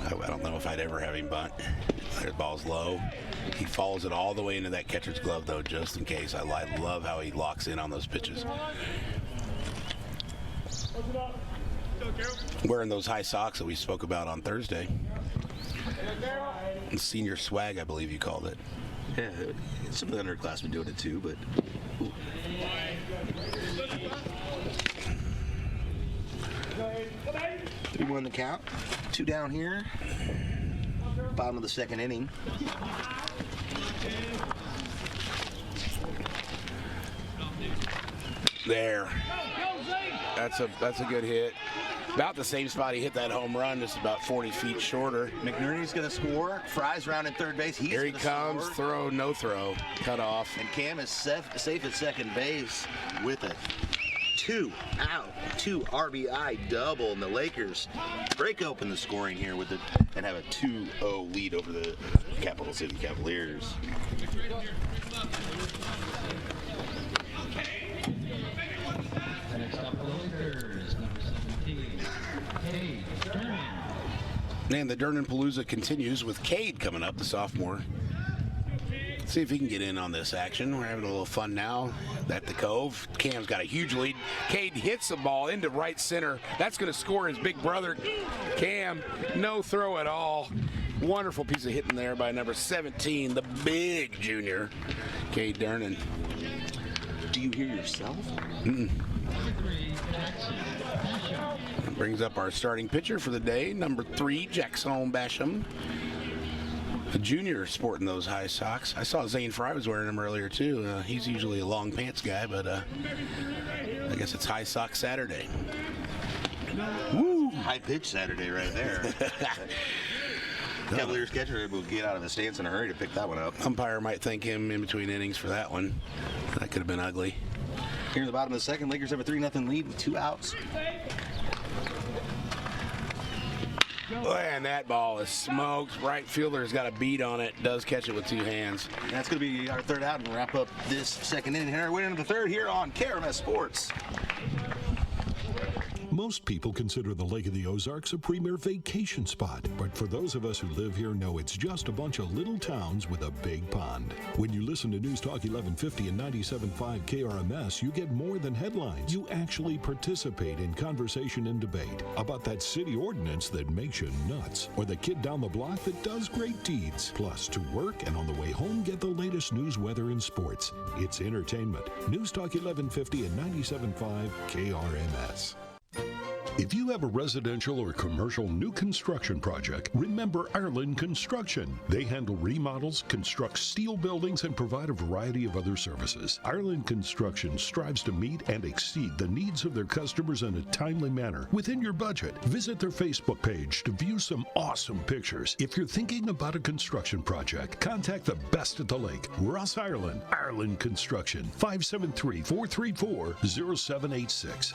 [SPEAKER 1] I don't know if I'd ever have him bunt. The ball's low. He follows it all the way into that catcher's glove, though, just in case. I love how he locks in on those pitches. Wearing those high socks that we spoke about on Thursday. Senior swag, I believe you called it.
[SPEAKER 3] Yeah, some of the underclassmen doing it too, but. Ooh. 3-1 the count. 2 down here. Bottom of the second inning.
[SPEAKER 1] There. That's a good hit. About the same spot he hit that home run, just about 40 feet shorter.
[SPEAKER 3] McNerney's going to score. Fry's round in third base.
[SPEAKER 1] Here he comes.
[SPEAKER 3] Score.
[SPEAKER 1] Throw, no throw. Cut off.
[SPEAKER 3] And Cam is safe at second base with a 2 out, 2 RBI double. And the Lakers break open the scoring here with it and have a 2-0 lead over the Capital City Cavaliers.
[SPEAKER 14] Next up for the Lakers, number 17, Cade Durnan.
[SPEAKER 1] And the Durnan-Palooza continues with Cade coming up, the sophomore. See if he can get in on this action. We're having a little fun now at the Cove. Cam's got a huge lead. Cade hits the ball into right center. That's going to score his big brother, Cam. No throw at all. Wonderful piece of hitting there by number 17, the big junior, Cade Durnan.
[SPEAKER 3] Do you hear yourself?
[SPEAKER 1] Mm-mm. That brings up our starting pitcher for the day, number 3, Jackson Basham. A junior sporting those high socks. I saw Zane Fry was wearing them earlier too. He's usually a long pants guy, but I guess it's high sock Saturday.
[SPEAKER 3] Woo! High pitch Saturday right there. Cavaliers catcher will get out of the stance in a hurry to pick that one up.
[SPEAKER 1] Umpire might thank him in between innings for that one. That could have been ugly.
[SPEAKER 3] Here in the bottom of the second, Lakers have a 3-0 lead with 2 outs.
[SPEAKER 1] Oh, and that ball is smoked. Right fielder's got a beat on it. Does catch it with 2 hands.
[SPEAKER 3] And that's going to be our third out and wrap up this second inning. Here, winning the third here on KRMS Sports.
[SPEAKER 5] Most people consider the Lake of the Ozarks a premier vacation spot, but for those of us who live here know it's just a bunch of little towns with a big pond. When you listen to News Talk 1150 and 97.5 KRMS, you get more than headlines. You actually participate in conversation and debate about that city ordinance that makes you nuts, or the kid down the block that does great deeds. Plus, to work and on the way home, get the latest news, weather, and sports. It's entertainment. News Talk 1150 and 97.5 KRMS. If you have a residential or commercial new construction project, remember Ireland Construction. They handle remodels, construct steel buildings, and provide a variety of other services. Ireland Construction strives to meet and exceed the needs of their customers in a timely manner within your budget. Visit their Facebook page to view some awesome pictures. If you're thinking about a construction project, contact the best at the lake, Ross Ireland, Ireland Construction, 573-434-0786.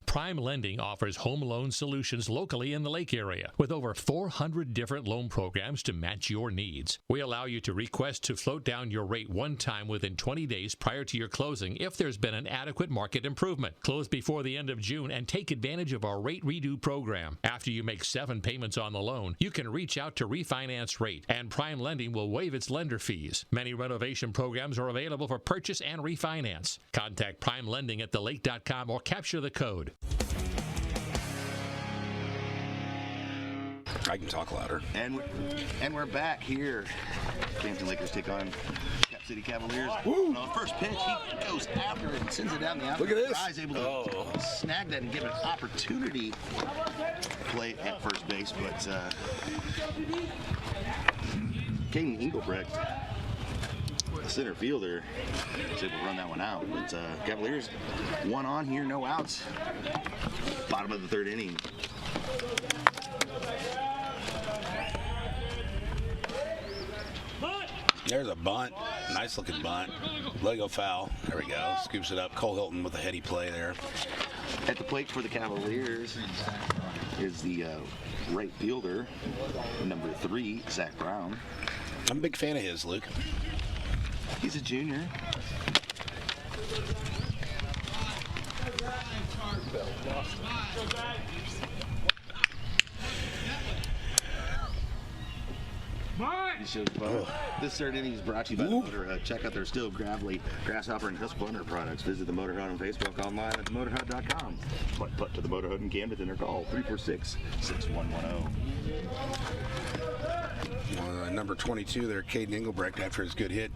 [SPEAKER 13] Prime Lending offers home loan solutions locally in the Lake area with over 400 different loan programs to match your needs. We allow you to request to float down your rate one time within 20 days prior to your closing if there's been an adequate market improvement. Close before the end of June and take advantage of our rate redo program. After you make 7 payments on the loan, you can reach out to refinance rate, and Prime Lending will waive its lender fees. Many renovation programs are available for purchase and refinance. Contact Prime Lending at thelake.com or capture the code.
[SPEAKER 1] I can talk louder.
[SPEAKER 3] And we're back here. Camdenton Lakers take on Cap City Cavaliers.
[SPEAKER 1] Woo.
[SPEAKER 3] On the first pitch, he goes after it and sends it down the outfield.
[SPEAKER 1] Look at this.
[SPEAKER 3] Fry's able to snag that and give an opportunity to play at first base, but Caden Engelbrecht, the center fielder, is able to run that one out. But Cavaliers, 1 on here, no outs. Bottom of the third inning.
[SPEAKER 1] There's a bunt. Nice looking bunt. Lego foul. There we go. Scoops it up. Cole Hilton with a heady play there.
[SPEAKER 3] At the plate for the Cavaliers is the right fielder, number 3, Zach Brown.
[SPEAKER 1] I'm a big fan of his, Luke.
[SPEAKER 3] He's a junior. This third inning is brought to you by the Motorhut. Check out their Still Gravelly, Grasshopper, and Husqvarna products. Visit the Motorhut on Facebook, online at themotorhut.com. Put to the Motorhut in Camdenton or call 346-6110.
[SPEAKER 1] Number 22 there, Caden Engelbrecht, after his good hit.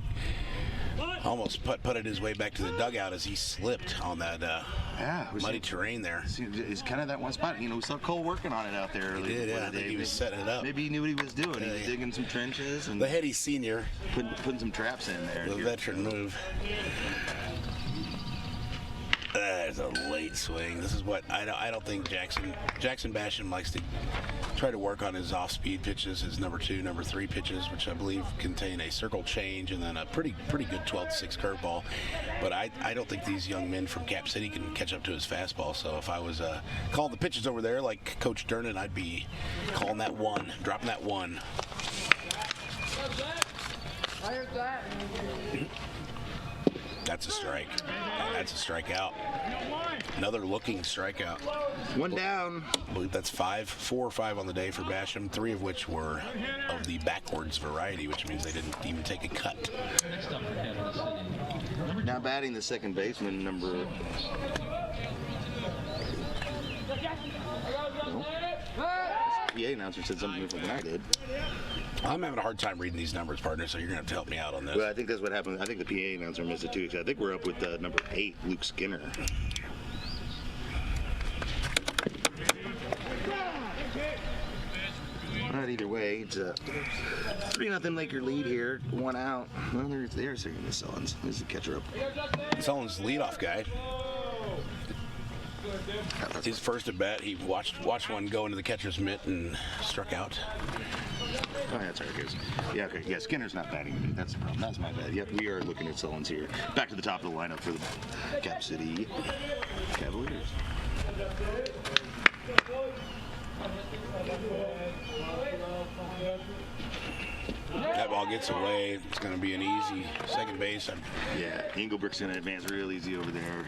[SPEAKER 1] almost putted his way back to the dugout as he slipped on that muddy terrain there.
[SPEAKER 3] It's kind of that one spot. You know, we saw Cole working on it out there earlier.
[SPEAKER 1] He did, yeah. I think he was setting it up.
[SPEAKER 3] Maybe he knew what he was doing. He was digging some trenches. And
[SPEAKER 1] the heady senior.
[SPEAKER 3] Putting some traps in there.
[SPEAKER 1] The veteran move. There's a late swing. This is what I don't think Jackson Basham likes to try to work on his off-speed pitches, his number 2, number 3 pitches, which I believe contain a circle change and then a pretty good 12-6 curveball. But I don't think these young men from Cap City can catch up to his fastball. So if I was calling the pitches over there like Coach Dernan, I'd be calling that one, dropping that one. That's a strike. And that's a strikeout. Another looking strikeout.
[SPEAKER 3] One down.
[SPEAKER 1] I believe that's 4 or 5 on the day for Basham, 3 of which were of the backwards variety, which means they didn't even take a cut.
[SPEAKER 3] Now batting the second baseman, number... PA announcer said something different than I did.
[SPEAKER 1] I'm having a hard time reading these numbers, partner, so you're going to have to help me out on this.
[SPEAKER 3] Well, I think that's what happened. I think the PA announcer missed it, too. I think we're up with number 8, Luke Skinner. All right, either way, it's a 3-0 Laker lead here. 1 out. Well, they're singing the Sullins. This is the catcher up.
[SPEAKER 1] Sullins, leadoff guy. His first at bat, he watched one go into the catcher's mitt and struck out.
[SPEAKER 3] Oh, yeah, that's right, guys. Yeah, okay. Yeah, Skinner's not batting. That's the problem. That's my bad. Yep, we are looking at Sullins here. Back to the top of the lineup for the Cap City Cavaliers.
[SPEAKER 1] That ball gets away. It's going to be an easy second base.
[SPEAKER 3] Yeah, Engelbrecht's going to advance real easy over there.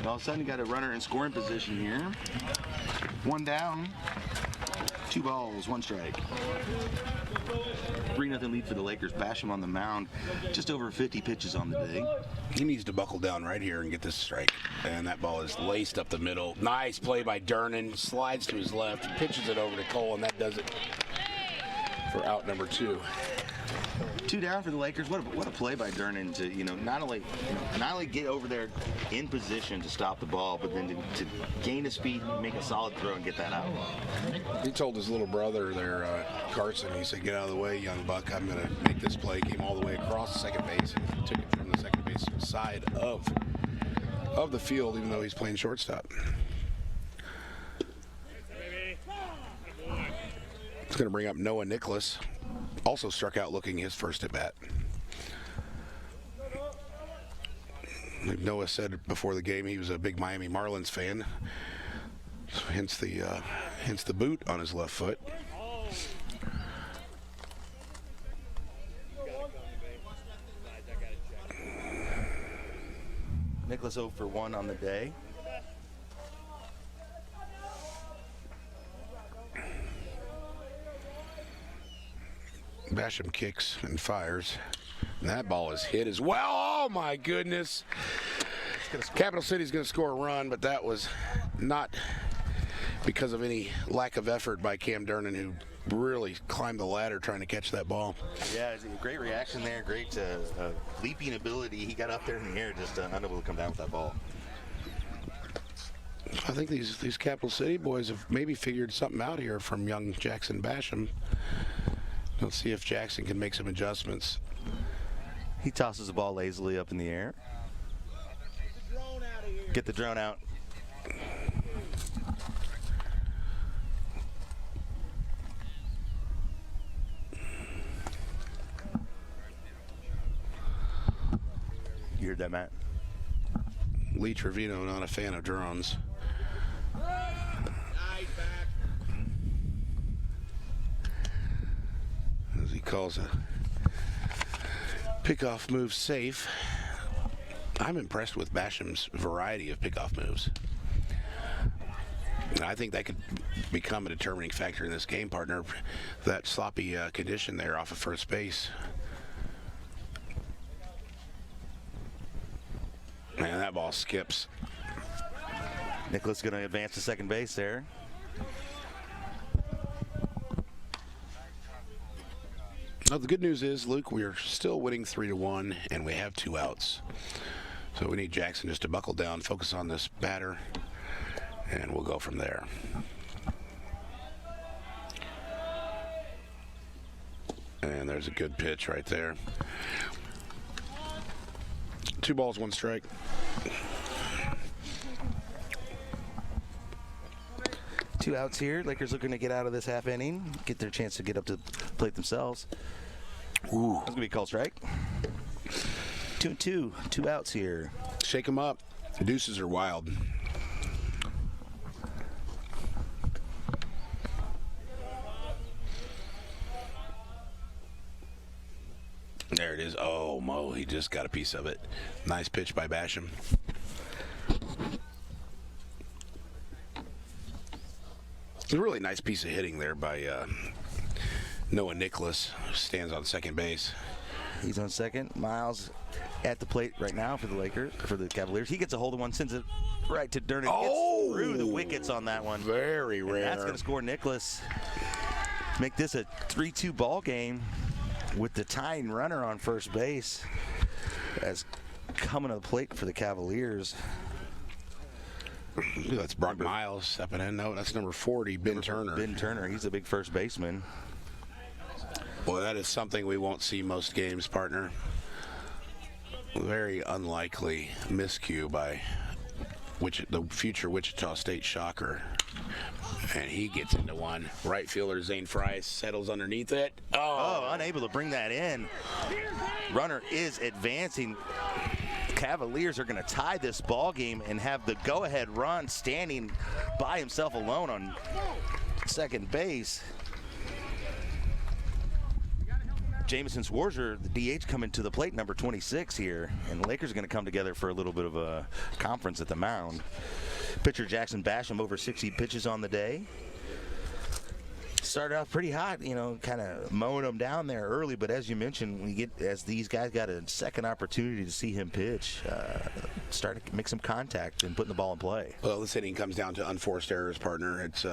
[SPEAKER 3] All of a sudden, you got a runner in scoring position here. 1 down, 2 balls, 1 strike. 3-0 lead for the Lakers. Basham on the mound, just over 50 pitches on the day.
[SPEAKER 1] He needs to buckle down right here and get this strike. And that ball is laced up the middle. Nice play by Dernan. Slides to his left, pitches it over to Cole, and that does it for out number 2.
[SPEAKER 3] 2 down for the Lakers. What a play by Dernan to not only get over there in position to stop the ball, but then to gain the speed, make a solid throw, and get that out.
[SPEAKER 1] He told his little brother there, Carson. He said, "Get out of the way, young buck. I'm going to make this play." Came all the way across the second base and took it from the second base side of the field, even though he's playing shortstop. It's going to bring up Noah Nicholas. Also struck out looking his first at bat. Like Noah said before the game, he was a big Miami Marlins fan. Hence the boot on his left foot.
[SPEAKER 3] Nicholas 0 for 1 on the day.
[SPEAKER 1] Basham kicks and fires. And that ball is hit as well. Oh, my goodness. Capital City's going to score a run, but that was not because of any lack of effort by Cam Dernan, who really climbed the ladder trying to catch that ball.
[SPEAKER 3] Yeah, it's a great reaction there. Great leaping ability. He got up there in the air, just unable to come down with that ball.
[SPEAKER 1] I think these Capital City boys have maybe figured something out here from young Jackson Basham. Let's see if Jackson can make some adjustments.
[SPEAKER 3] He tosses the ball lazily up in the air. Get the drone out. You heard that, Matt?
[SPEAKER 1] Lee Trevino, not a fan of drones. As he calls a pickoff move safe. I'm impressed with Basham's variety of pickoff moves. I think that could become a determining factor in this game, partner. That sloppy condition there off of first base. Man, that ball skips.
[SPEAKER 3] Nicholas going to advance to second base there.
[SPEAKER 1] Now, the good news is, Luke, we are still winning 3-1, and we have 2 outs. So we need Jackson just to buckle down, focus on this batter, and we'll go from there. And there's a good pitch right there. 2 balls, 1 strike.
[SPEAKER 3] Two outs here. Lakers looking to get out of this half inning, get their chance to get up to the plate themselves. Ooh, that's gonna be a called strike. 2-2. 2 outs here.
[SPEAKER 1] Shake them up. The deuces are wild. There it is. Oh, Mo, he just got a piece of it. Nice pitch by Basham. It's a really nice piece of hitting there by Noah Nicholas, who stands on second base.
[SPEAKER 3] He's on second. Miles at the plate right now for the Cavaliers. He gets a hold of one, sends it right to Durnan.
[SPEAKER 1] Oh!
[SPEAKER 3] Gets through the wickets on that one.
[SPEAKER 1] Very rare.
[SPEAKER 3] And that's going to score Nicholas. Make this a 3-2 ball game with the tying runner on first base as coming to the plate for the Cavaliers.
[SPEAKER 1] That's Brock Miles stepping in. No, that's number 40, Ben Turner.
[SPEAKER 3] Ben Turner, he's a big first baseman.
[SPEAKER 1] Well, that is something we won't see most games, partner. Very unlikely miscue by the future Wichita State Shocker. And he gets into one. Right fielder Zane Fry settles underneath it.
[SPEAKER 3] Oh, unable to bring that in. Runner is advancing. Cavaliers are going to tie this ball game and have the go-ahead run standing by himself alone on second base. Jamison Swarzer, the DH, coming to the plate, number 26 here. And the Lakers are going to come together for a little bit of a conference at the mound. Pitcher Jackson Basham, over 60 pitches on the day. Started off pretty hot, kind of mowing them down there early. But as you mentioned, as these guys got a second opportunity to see him pitch, start to make some contact and putting the ball in play.
[SPEAKER 1] Well, this inning comes down to unforced errors, partner. It's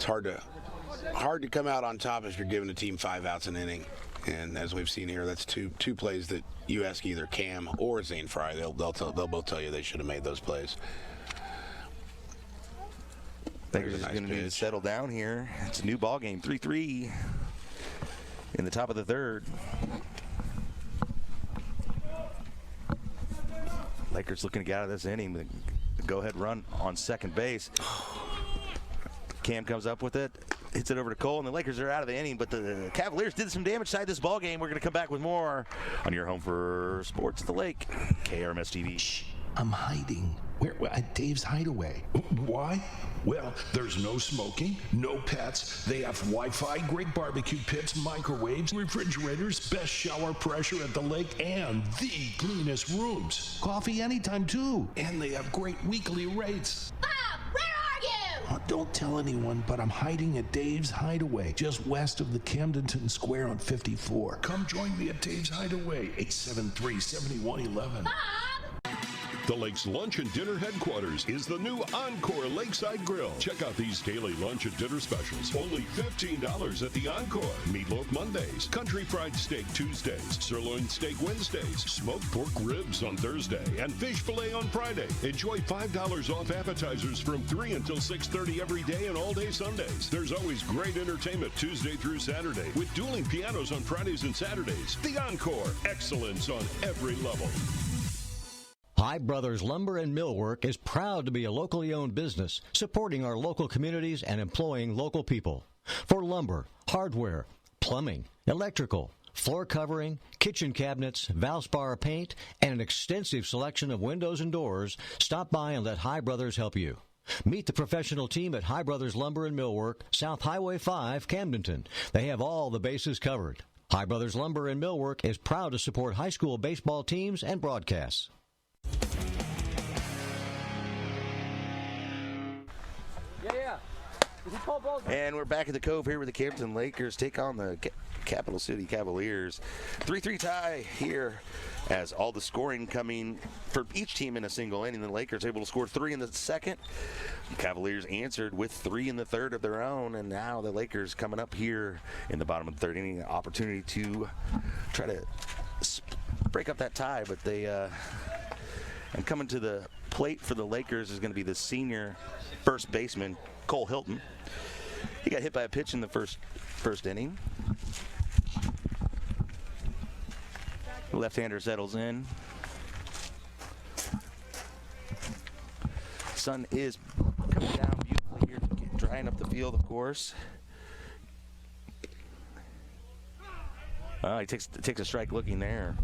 [SPEAKER 1] hard to come out on top if you're giving a team 5 outs an inning. And as we've seen here, that's two plays that you ask either Cam or Zane Fry. They'll both tell you they should have made those plays.
[SPEAKER 3] Lakers is going to need to settle down here. It's a new ball game, 3-3 in the top of the third. Lakers looking to get out of this inning. The go-ahead run on second base. Cam comes up with it, hits it over to Cole, and the Lakers are out of the inning. But the Cavaliers did some damage inside this ball game. We're going to come back with more on your home for sports at the Lake, KRMS TV.
[SPEAKER 11] Shh, I'm hiding. Where? At Dave's Hideaway. Why? Well, there's no smoking, no pets. They have Wi-Fi, great barbecue pits, microwaves, refrigerators, best shower pressure at the lake, and the cleanest rooms. Coffee anytime, too. And they have great weekly rates.
[SPEAKER 12] Bob, where are you?
[SPEAKER 11] Don't tell anyone, but I'm hiding at Dave's Hideaway, just west of the Camdenton Square on 54. Come join me at Dave's Hideaway, 873-7111.
[SPEAKER 12] Bob!
[SPEAKER 5] The Lake's lunch and dinner headquarters is the new Encore Lakeside Grill. Check out these daily lunch and dinner specials. Only $15 at the Encore. Meatloaf Mondays, country fried steak Tuesdays, sirloin steak Wednesdays, smoked pork ribs on Thursday, and fish fillet on Friday. Enjoy $5 off appetizers from 3 until 6:30 every day and all day Sundays. There's always great entertainment Tuesday through Saturday with dueling pianos on Fridays and Saturdays. The Encore, excellence on every level.
[SPEAKER 15] High Brothers Lumber and Millwork is proud to be a locally owned business, supporting our local communities and employing local people. For lumber, hardware, plumbing, electrical, floor covering, kitchen cabinets, Valspar paint, and an extensive selection of windows and doors, stop by and let High Brothers help you. Meet the professional team at High Brothers Lumber and Millwork, South Highway 5, Camdenton. They have all the bases covered. High Brothers Lumber and Millwork is proud to support high school baseball teams and broadcasts.
[SPEAKER 3] And we're back at the Cove here with the Camdenton Lakers take on the Capital City Cavaliers. 3-3 tie here as all the scoring coming for each team in a single inning. The Lakers able to score 3 in the second. The Cavaliers answered with 3 in the third of their own, and now the Lakers coming up here in the bottom of the third inning, an opportunity to try to break up that tie, but they and coming to the plate for the Lakers is going to be the senior first baseman, Cole Hilton. He got hit by a pitch in the first inning. The left-hander settles in. Sun is coming down beautifully here, drying up the field, of course. He takes a strike looking there.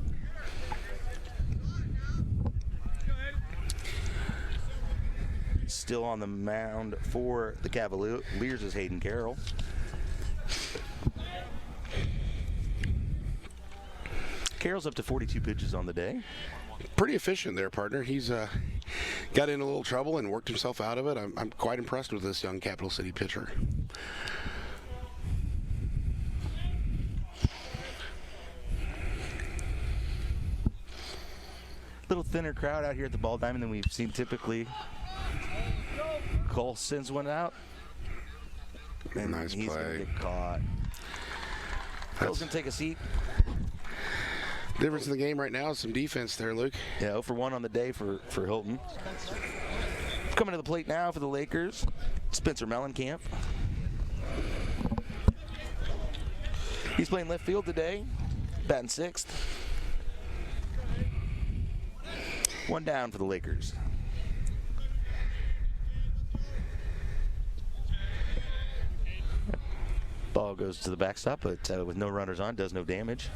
[SPEAKER 3] Still on the mound for the Cavaliers is Hayden Carroll. Carroll's up to 42 pitches on the day.
[SPEAKER 1] Pretty efficient there, partner. He's got in a little trouble and worked himself out of it. I'm quite impressed with this young Capital City pitcher.
[SPEAKER 3] Little thinner crowd out here at the Ball Diamond than we've seen typically. Cole sends one out. And
[SPEAKER 1] nice
[SPEAKER 3] he's
[SPEAKER 1] play.
[SPEAKER 3] Gonna get caught. Cole's going to take a seat.
[SPEAKER 1] Difference in the game right now is some defense there, Luke.
[SPEAKER 3] Yeah, 0 for 1 on the day for Hilton. Coming to the plate now for the Lakers, Spencer Mellencamp. He's playing left field today, batting 6th. 1 down for the Lakers. Ball goes to the backstop, but with no runners on, does no damage.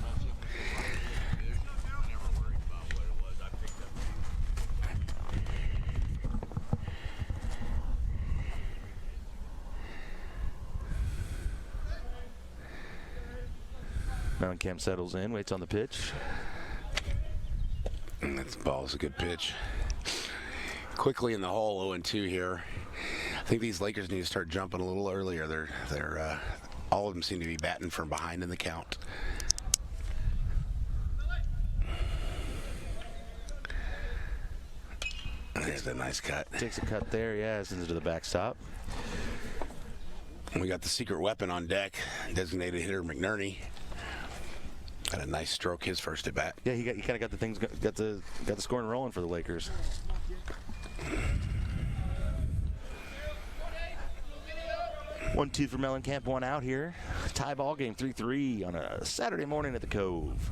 [SPEAKER 3] Mellencamp settles in, waits on the pitch.
[SPEAKER 1] And that ball's a good pitch. Quickly in the hole, 0-2 here. I think these Lakers need to start jumping a little earlier. They're all of them seem to be batting from behind in the count. There's a nice cut.
[SPEAKER 3] Takes a cut there, yeah, sends it to the backstop.
[SPEAKER 1] We got the secret weapon on deck, designated hitter McNerney. Got a nice stroke his first at bat.
[SPEAKER 3] Yeah, he kind of got the things, got the scoring rolling for the Lakers. One, 2 for Mellencamp, 1 out here. Tie ball game, 3-3 on a Saturday morning at the Cove.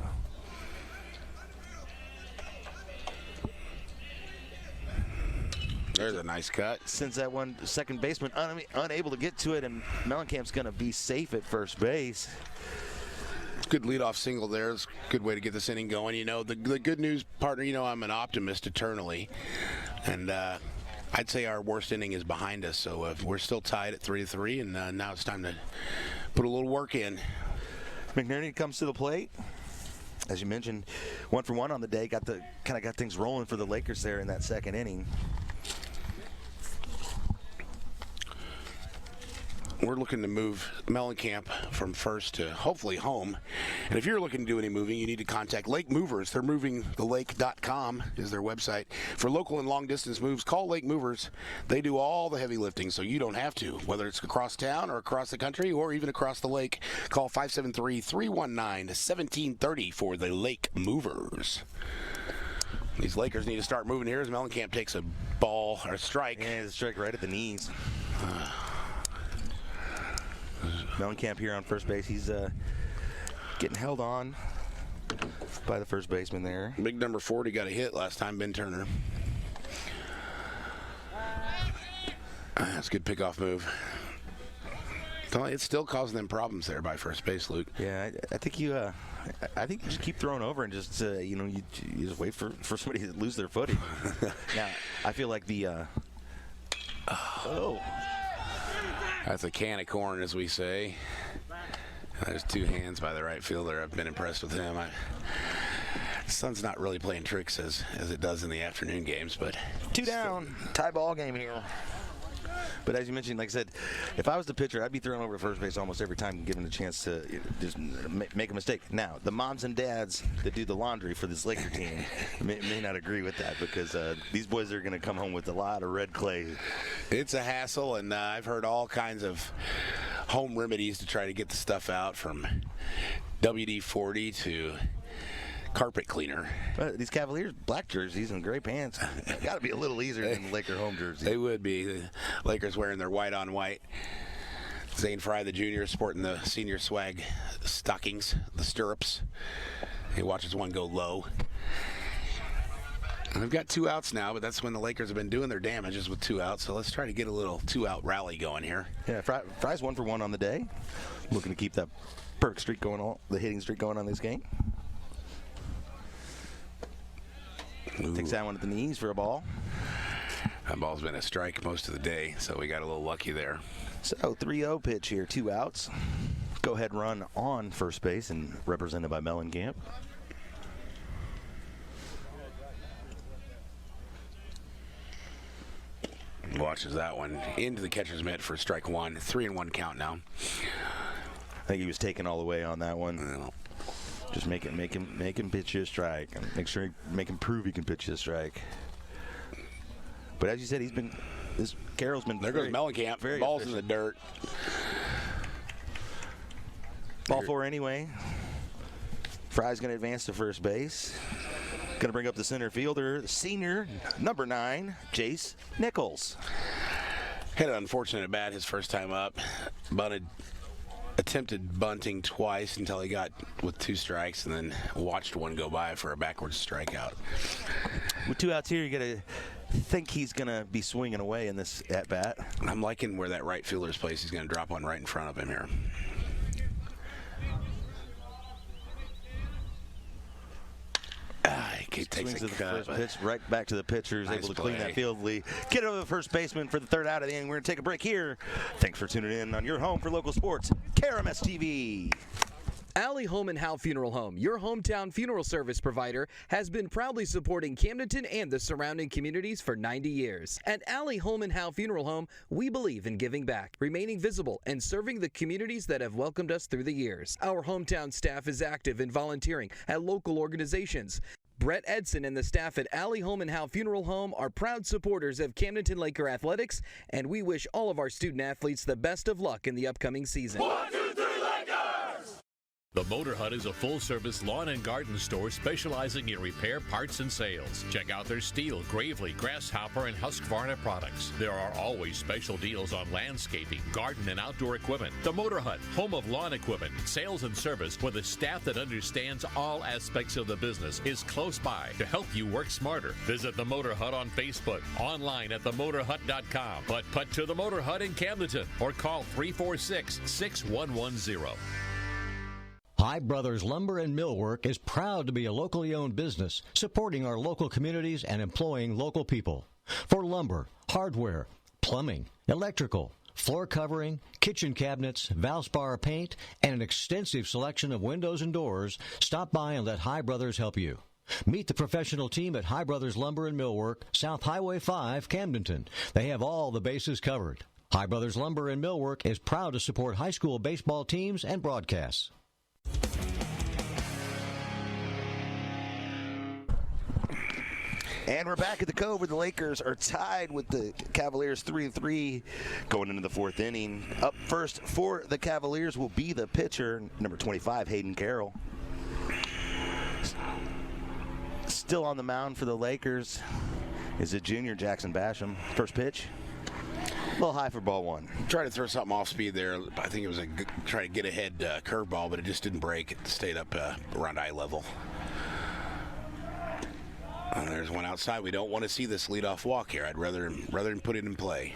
[SPEAKER 1] There's a nice cut.
[SPEAKER 3] Since that one second baseman unable to get to it, and Mellencamp's going to be safe at first base.
[SPEAKER 1] Good leadoff single there. It's a good way to get this inning going. You know, the good news, partner, you know I'm an optimist eternally. And I'd say our worst inning is behind us. So we're still tied at 3-3, and now it's time to put a little work in.
[SPEAKER 3] McNerney comes to the plate. As you mentioned, 1 for 1 on the day. Got things rolling for the Lakers there in that second inning.
[SPEAKER 1] We're looking to move Mellencamp from first to hopefully home. And if you're looking to do any moving, you need to contact Lake Movers. They're movingthelake.com is their website. For local and long distance moves, call Lake Movers. They do all the heavy lifting, so you don't have to. Whether it's across town or across the country or even across the lake, call 573-319-1730 for the Lake Movers. These Lakers need to start moving here as Mellencamp takes a ball or a strike.
[SPEAKER 3] Yeah, it's a strike right at the knees. Mellencamp here on first base. He's getting held on by the first baseman there.
[SPEAKER 1] Big number 40 got a hit last time, Ben Turner. That's a good pickoff move. It's still causing them problems there by first base, Luke.
[SPEAKER 3] Yeah, I think you just keep throwing over and just you just wait for somebody to lose their footing. Now I feel like the
[SPEAKER 1] that's a can of corn, as we say. There's 2 hands by the right fielder. I've been impressed with him. The sun's not really playing tricks as it does in the afternoon games, but
[SPEAKER 3] 2 down. Tie ball game here. But as you mentioned, like I said, if I was the pitcher, I'd be thrown over to first base almost every time, given a chance to just make a mistake. Now, the moms and dads that do the laundry for this Laker team may not agree with that, because these boys are going to come home with a lot of red clay.
[SPEAKER 1] It's a hassle, and I've heard all kinds of home remedies to try to get the stuff out, from WD-40 to carpet cleaner.
[SPEAKER 3] But these Cavaliers black jerseys and gray pants got to be a little easier than the Laker home jersey.
[SPEAKER 1] They would be. The Lakers wearing their white on white. Zane Fry, the junior, sporting the senior swag stockings, the stirrups. He watches one go low. And we've got 2 outs now, but that's when the Lakers have been doing their damages with 2 outs. So let's try to get a little 2-out rally going here.
[SPEAKER 3] Yeah, Fry's 1 for 1 on the day. Looking to keep that perfect streak going on, the hitting streak going on this game.
[SPEAKER 1] Ooh.
[SPEAKER 3] Takes that one at the knees for a ball.
[SPEAKER 1] That ball's been a strike most of the day, so we got a little lucky there.
[SPEAKER 3] So 3-0 pitch here, 2 outs. Go ahead run on first base, and represented by Mellencamp.
[SPEAKER 1] Watches that one into the catcher's mitt for strike 1. 3-1 count now.
[SPEAKER 3] I think he was taken all the way on that one. Just make him pitch you a strike, and make him prove he can pitch you a strike. But as you said, Carroll's been
[SPEAKER 1] there. Goes Mellencamp. Ball's in the dirt.
[SPEAKER 3] Ball 4 anyway. Fry's going to advance to first base. Going to bring up the center fielder, the senior, number 9, Jace Nichols.
[SPEAKER 1] Had an unfortunate at bat his first time up. Attempted bunting twice until he got with 2 strikes, and then watched one go by for a backwards strikeout.
[SPEAKER 3] With 2 outs here, you got to think he's going to be swinging away in this at bat.
[SPEAKER 1] I'm liking where that right fielder's place. He's going to drop one right in front of him here. He takes
[SPEAKER 3] Swings
[SPEAKER 1] a
[SPEAKER 3] to the
[SPEAKER 1] cut.
[SPEAKER 3] first pitch, right back to the pitcher. He's
[SPEAKER 1] Nice
[SPEAKER 3] able to
[SPEAKER 1] play.
[SPEAKER 3] clean that field lead. Get over the first baseman for the 3rd out of the inning. We're going to take a break here. Thanks for tuning in on your home for local sports, KRMS TV.
[SPEAKER 16] Alley Home and Howe Funeral Home, your hometown funeral service provider, has been proudly supporting Camdenton and the surrounding communities for 90 years. At Alley Home and Howe Funeral Home, we believe in giving back, remaining visible, and serving the communities that have welcomed us through the years. Our hometown staff is active in volunteering at local organizations. Brett Edson and the staff at Alley Home and Howe Funeral Home are proud supporters of Camdenton Laker Athletics, and we wish all of our student athletes the best of luck in the upcoming season.
[SPEAKER 13] 1, 2, 3, Lakers! The Motor Hut is a full-service lawn and garden store specializing in repair, parts, and sales. Check out their steel, Gravely, Grasshopper, and Husqvarna products. There are always special deals on landscaping, garden, and outdoor equipment. The Motor Hut, home of lawn equipment, sales, and service, with a staff that understands all aspects of the business, is close by to help you work smarter. Visit The Motor Hut on Facebook, online at themotorhut.com. But put to The Motor Hut in Camdenton, or call 346-6110.
[SPEAKER 15] High Brothers Lumber and Millwork is proud to be a locally owned business, supporting our local communities and employing local people. For lumber, hardware, plumbing, electrical, floor covering, kitchen cabinets, Valspar paint, and an extensive selection of windows and doors, stop by and let High Brothers help you. Meet the professional team at High Brothers Lumber and Millwork, South Highway 5, Camdenton. They have all the bases covered. High Brothers Lumber and Millwork is proud to support high school baseball teams and broadcasts.
[SPEAKER 3] And we're back at the Cove, where the Lakers are tied with the Cavaliers 3-3 going into the 4th inning. Up first for the Cavaliers will be the pitcher, number 25, Hayden Carroll. Still on the mound for the Lakers is it junior Jackson Basham. First pitch. A little high for ball 1.
[SPEAKER 1] Tried to throw something off speed there. I think it was a good, try to get ahead curveball, but it just didn't break. It stayed up around eye level. And there's one outside. We don't want to see this leadoff walk here. I'd rather than put it in play.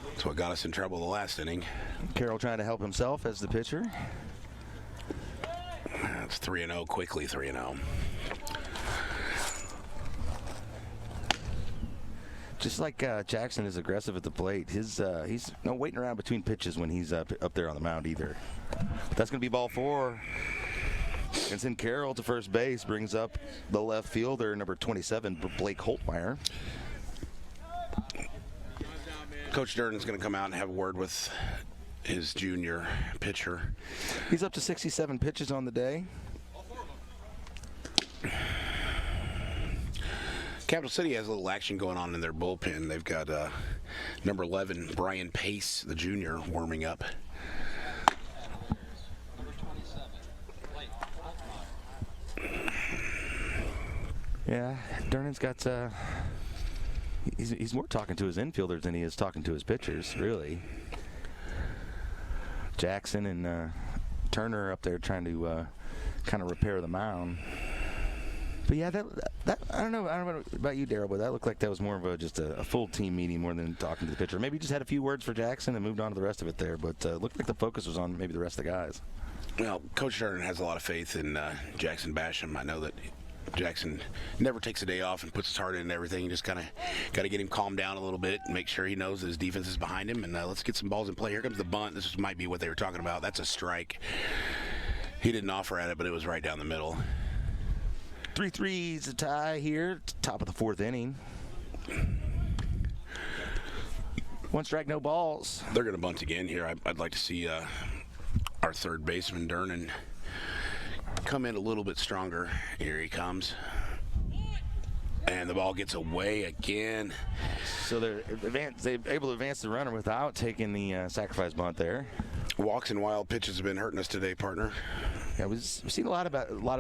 [SPEAKER 1] That's what got us in trouble the last inning.
[SPEAKER 3] Carroll trying to help himself as the pitcher.
[SPEAKER 1] That's 3-0, quickly 3-0.
[SPEAKER 3] Just like Jackson is aggressive at the plate, he's no waiting around between pitches when he's up there on the mound either. But that's going to be ball 4. And then Carroll to first base brings up the left fielder, number 27, Blake Holtmeyer.
[SPEAKER 1] Coach Durnan's going to come out and have a word with his junior pitcher.
[SPEAKER 3] He's up to 67 pitches on the day.
[SPEAKER 1] Capital City has a little action going on in their bullpen. They've got number 11, Brian Pace, the junior, warming up.
[SPEAKER 3] Yeah, Durnan's got he's more talking to his infielders than he is talking to his pitchers, really. Jackson and Turner up there trying to kind of repair the mound. But yeah, that I don't know about you, Daryl, but that looked like that was more of just a full team meeting more than talking to the pitcher. Maybe he just had a few words for Jackson and moved on to the rest of it there. But looked like the focus was on maybe the rest of the guys.
[SPEAKER 1] Well, Coach Durnan has a lot of faith in Jackson Basham. I know that Jackson never takes a day off and puts his heart in and everything. You just kind of got to get him calmed down a little bit and make sure he knows that his defense is behind him. And let's get some balls in play. Here comes the bunt. This might be what they were talking about. That's a strike. He didn't offer at it, but it was right down the middle.
[SPEAKER 3] 3-3 is a tie here, top of the fourth inning. One strike, no balls.
[SPEAKER 1] They're going to bunt again here. I'd like to see our third baseman, Durnan, come in a little bit stronger. Here he comes. And the ball gets away again.
[SPEAKER 3] So they're able to advance the runner without taking the sacrifice bunt there.
[SPEAKER 1] Walks and wild pitches have been hurting us today, partner.
[SPEAKER 3] Yeah, we've seen a lot of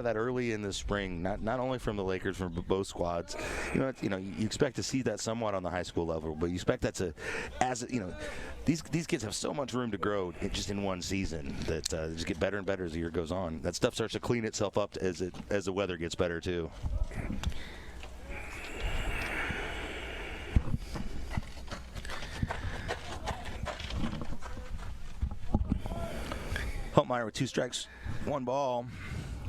[SPEAKER 3] that early in the spring. Not only from the Lakers, from both squads. You expect to see that somewhat on the high school level, but you expect that these kids have so much room to grow just in one season that just get better and better as the year goes on. That stuff starts to clean itself up as the weather gets better too. Holtmeyer with 2 strikes, 1 ball,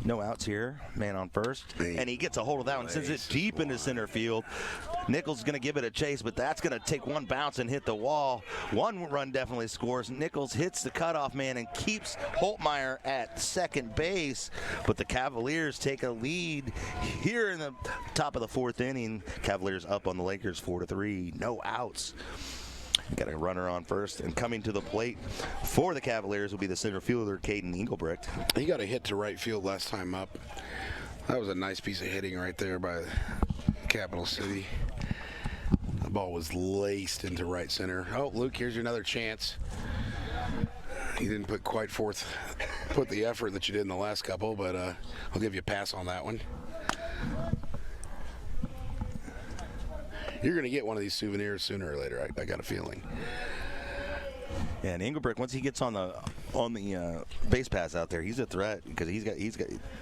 [SPEAKER 3] no outs here. Man on first, and he gets a hold of that one, sends it deep into center field. Nichols is going to give it a chase, but that's going to take one bounce and hit the wall. One run definitely scores. Nichols hits the cutoff man and keeps Holtmeyer at second base, but the Cavaliers take a lead here in the top of the fourth inning. Cavaliers up on the Lakers 4-3, no outs. Got a runner on first, and coming to the plate for the Cavaliers will be the center fielder, Caden Engelbrecht.
[SPEAKER 1] He got a hit to right field last time up. That was a nice piece of hitting right there by Capital City. The ball was laced into right center. Oh, Luke, here's another chance. You didn't put the effort that you did in the last couple, but I'll give you a pass on that one. You're going to get one of these souvenirs sooner or later. I got a feeling.
[SPEAKER 3] Yeah, and Engelbrecht, once he gets on the base pass out there, he's a threat because he's got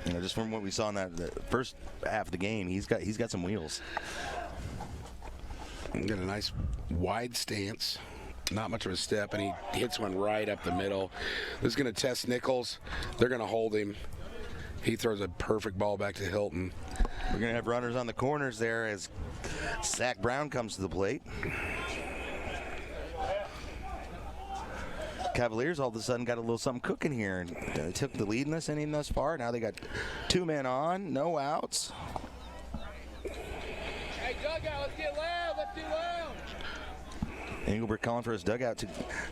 [SPEAKER 3] just from what we saw in the first half of the game, he's got some wheels.
[SPEAKER 1] Got a nice wide stance, not much of a step, and he hits one right up the middle. This is going to test Nichols. They're going to hold him. He throws a perfect ball back to Hilton.
[SPEAKER 3] We're going to have runners on the corners there as Zach Brown comes to the plate. Cavaliers all of a sudden got a little something cooking here. They took the lead in this inning thus far. Now they got 2 men on, no outs.
[SPEAKER 7] Hey, dugout, let's get loud. Let's get loud.
[SPEAKER 3] Engelbert calling for his dugout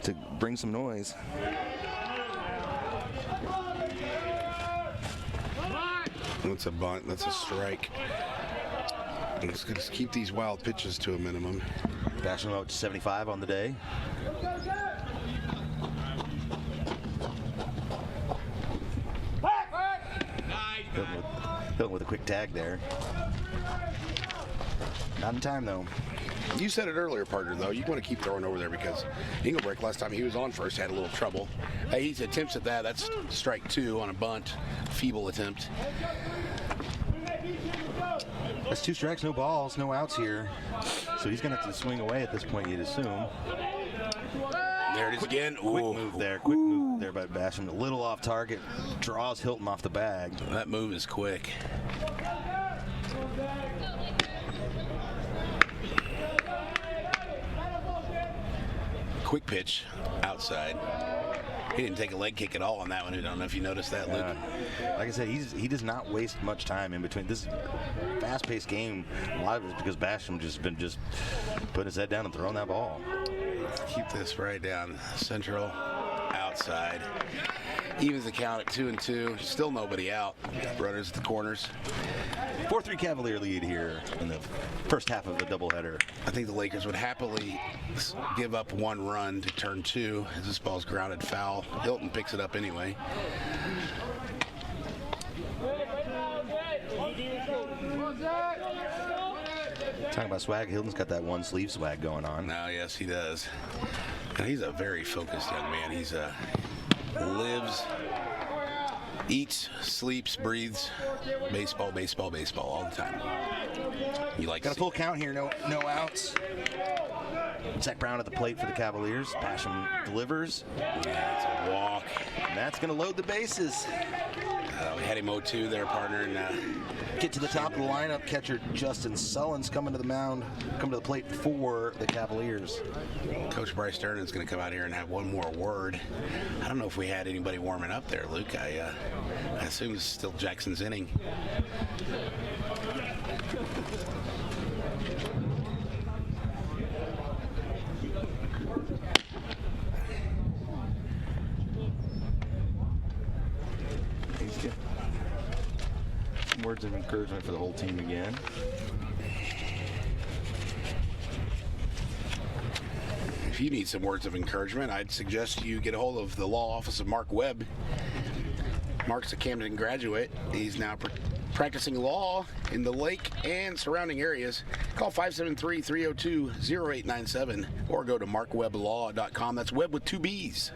[SPEAKER 3] to bring some noise.
[SPEAKER 1] That's a bunt. That's a strike. Let's just keep these wild pitches to a minimum.
[SPEAKER 3] Basham out to 75 on the day. Hilton with a quick tag there. Not in time, though.
[SPEAKER 1] You said it earlier, partner, though. You want to keep throwing over there because Engelbrecht, last time he was on first, had a little trouble. He attempts at that. That's strike 2 on a bunt. Feeble attempt.
[SPEAKER 3] That's 2 strikes, no balls, no outs here. So he's going to have to swing away at this point, you'd assume.
[SPEAKER 1] There it is again.
[SPEAKER 3] Quick move there by Basham. A little off target. Draws Hilton off the bag.
[SPEAKER 1] That move is quick. Quick pitch outside. He didn't take a leg kick at all on that one. I don't know if you noticed that, Luke.
[SPEAKER 3] Like I said, he does not waste much time in between. This fast-paced game, a lot of it is because Basham just putting his head down and throwing that ball.
[SPEAKER 1] Keep this right down central, outside. Evens the count at 2-2. Still nobody out. Runners at the corners.
[SPEAKER 3] 4-3 Cavalier lead here in the first half of the doubleheader.
[SPEAKER 1] I think the Lakers would happily give up one run to turn 2 as this ball's grounded foul. Hilton picks it up anyway.
[SPEAKER 3] Talking about swag, Hilton's got that one sleeve swag going on.
[SPEAKER 1] Oh, yes, he does. And he's a very focused young man. He's lives, eats, sleeps, breathes baseball, baseball, baseball all the time. You like
[SPEAKER 3] got a full count here, no outs. Zach Brown at the plate for the Cavaliers. Basham delivers.
[SPEAKER 1] Yeah, it's a walk.
[SPEAKER 3] And that's going to load the bases.
[SPEAKER 1] We had him 0-2 there, partner. And
[SPEAKER 3] get to the top of the lineup. Catcher Justin Sullins coming to the mound, coming to the plate for the Cavaliers.
[SPEAKER 1] Coach Bryce Stern is going to come out here and have one more word. I don't know if we had anybody warming up there, Luke. I assume it's still Jackson's inning.
[SPEAKER 3] Words of encouragement for the whole team again.
[SPEAKER 1] If you need some words of encouragement, I'd suggest you get a hold of the law office of Mark Webb. Mark's a Camdenton graduate. He's now practicing law in the Lake and surrounding areas. Call 573-302-0897 or go to markweblaw.com. That's Webb with 2 B's.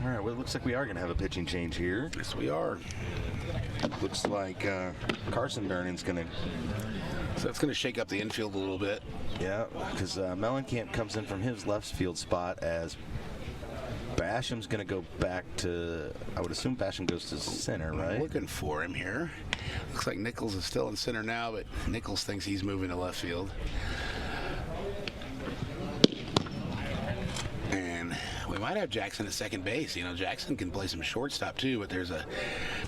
[SPEAKER 3] All right, well, it looks like we are going to have a pitching change here.
[SPEAKER 1] Yes, we are.
[SPEAKER 3] Looks like Carson Durnan's going to...
[SPEAKER 1] So that's going to shake up the infield a little bit.
[SPEAKER 3] Yeah, because Mellencamp comes in from his left field spot as Basham's going to go back to... I would assume Basham goes to center, right?
[SPEAKER 1] I'm looking for him here. Looks like Nichols is still in center now, but Nichols thinks he's moving to left field. And we might have Jackson at second base. You know, Jackson can play some shortstop too, but there's a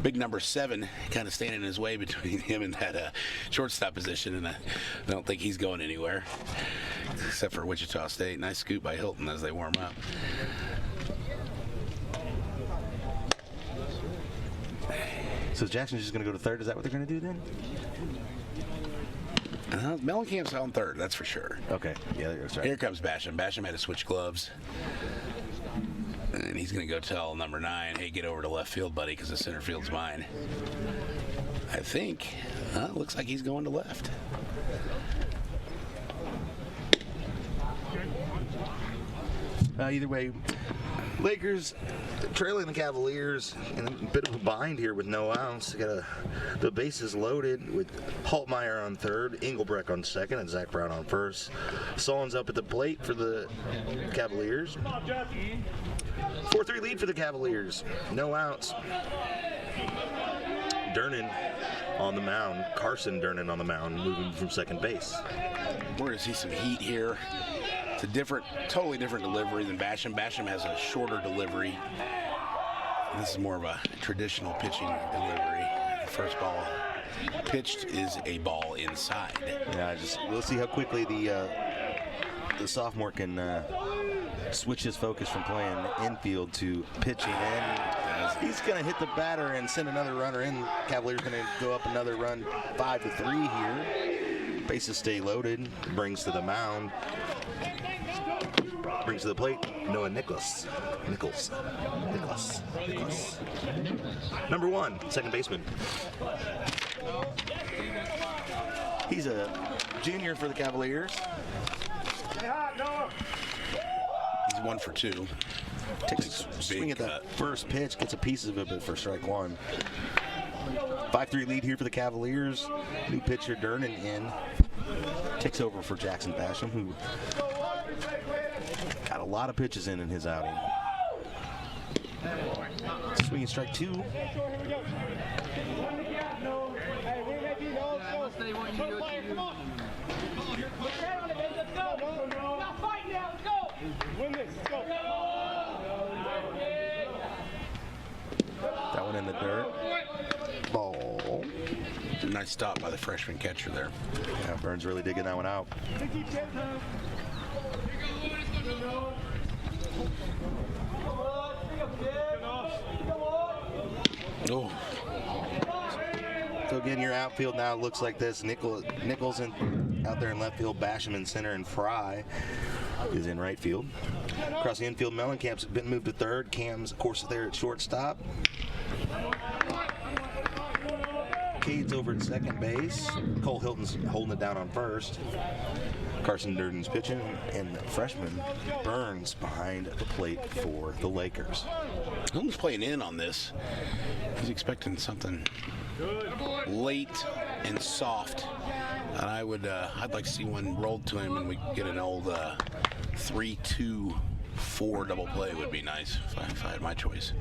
[SPEAKER 1] big number 7 kind of standing in his way between him and that shortstop position, and I don't think he's going anywhere except for Wichita State. Nice scoop by Hilton as they warm up.
[SPEAKER 3] So Jackson's just going to go to third? Is that what they're going to do then?
[SPEAKER 1] Mellencamp's on third, that's for sure.
[SPEAKER 3] Okay, yeah, that's right.
[SPEAKER 1] Here comes Basham. Basham had to switch gloves. And he's going to go tell number 9, hey, get over to left field, buddy, because the center field's mine. I think. Looks like he's going to left.
[SPEAKER 3] Either way, Lakers trailing the Cavaliers in a bit of a bind here with no outs. They got the bases loaded with Haltmeyer on third, Engelbrecht on second, and Zach Brown on first. Solon's up at the plate for the Cavaliers. 4-3 lead for the Cavaliers. No outs. Durnan on the mound. Carson Durnan on the mound, moving from second base.
[SPEAKER 1] We're going to see some heat here. It's a totally different delivery than Basham. Basham has a shorter delivery. This is more of a traditional pitching delivery. The first ball pitched is a ball inside.
[SPEAKER 3] Yeah, we'll see how quickly the sophomore can switch his focus from playing infield to pitching. And he's going to hit the batter and send another runner in. Cavaliers going to go up another run, 5-3 here. Bases stay loaded. Brings to the mound. Brings to the plate, Noah Nichols. Number 1, second baseman. He's a junior for the Cavaliers.
[SPEAKER 1] He's 1 for 2.
[SPEAKER 3] Takes a swing at that first pitch, gets a piece of it, but for strike 1. 5-3 lead here for the Cavaliers. New pitcher Durnan in. Takes over for Jackson Basham, who got a lot of pitches in his outing. Swinging strike 2. That one in the dirt. Ball.
[SPEAKER 1] Nice stop by the freshman catcher there.
[SPEAKER 3] Yeah, Burns really digging that one out. Oh. So again, your outfield now looks like this. Nichols out there in left field, Basham in center, and Fry is in right field. Across the infield, Mellencamp's been moved to third. Cam's, of course, there at shortstop. Cade's over at second base. Cole Hilton's holding it down on first. Carson Durden's pitching, and the freshman Burns behind the plate for the Lakers.
[SPEAKER 1] Hilton's playing in on this. He's expecting something late and soft, and I'd like to see one rolled to him, and we get an old 3-2-4 double play would be nice if I had my choice.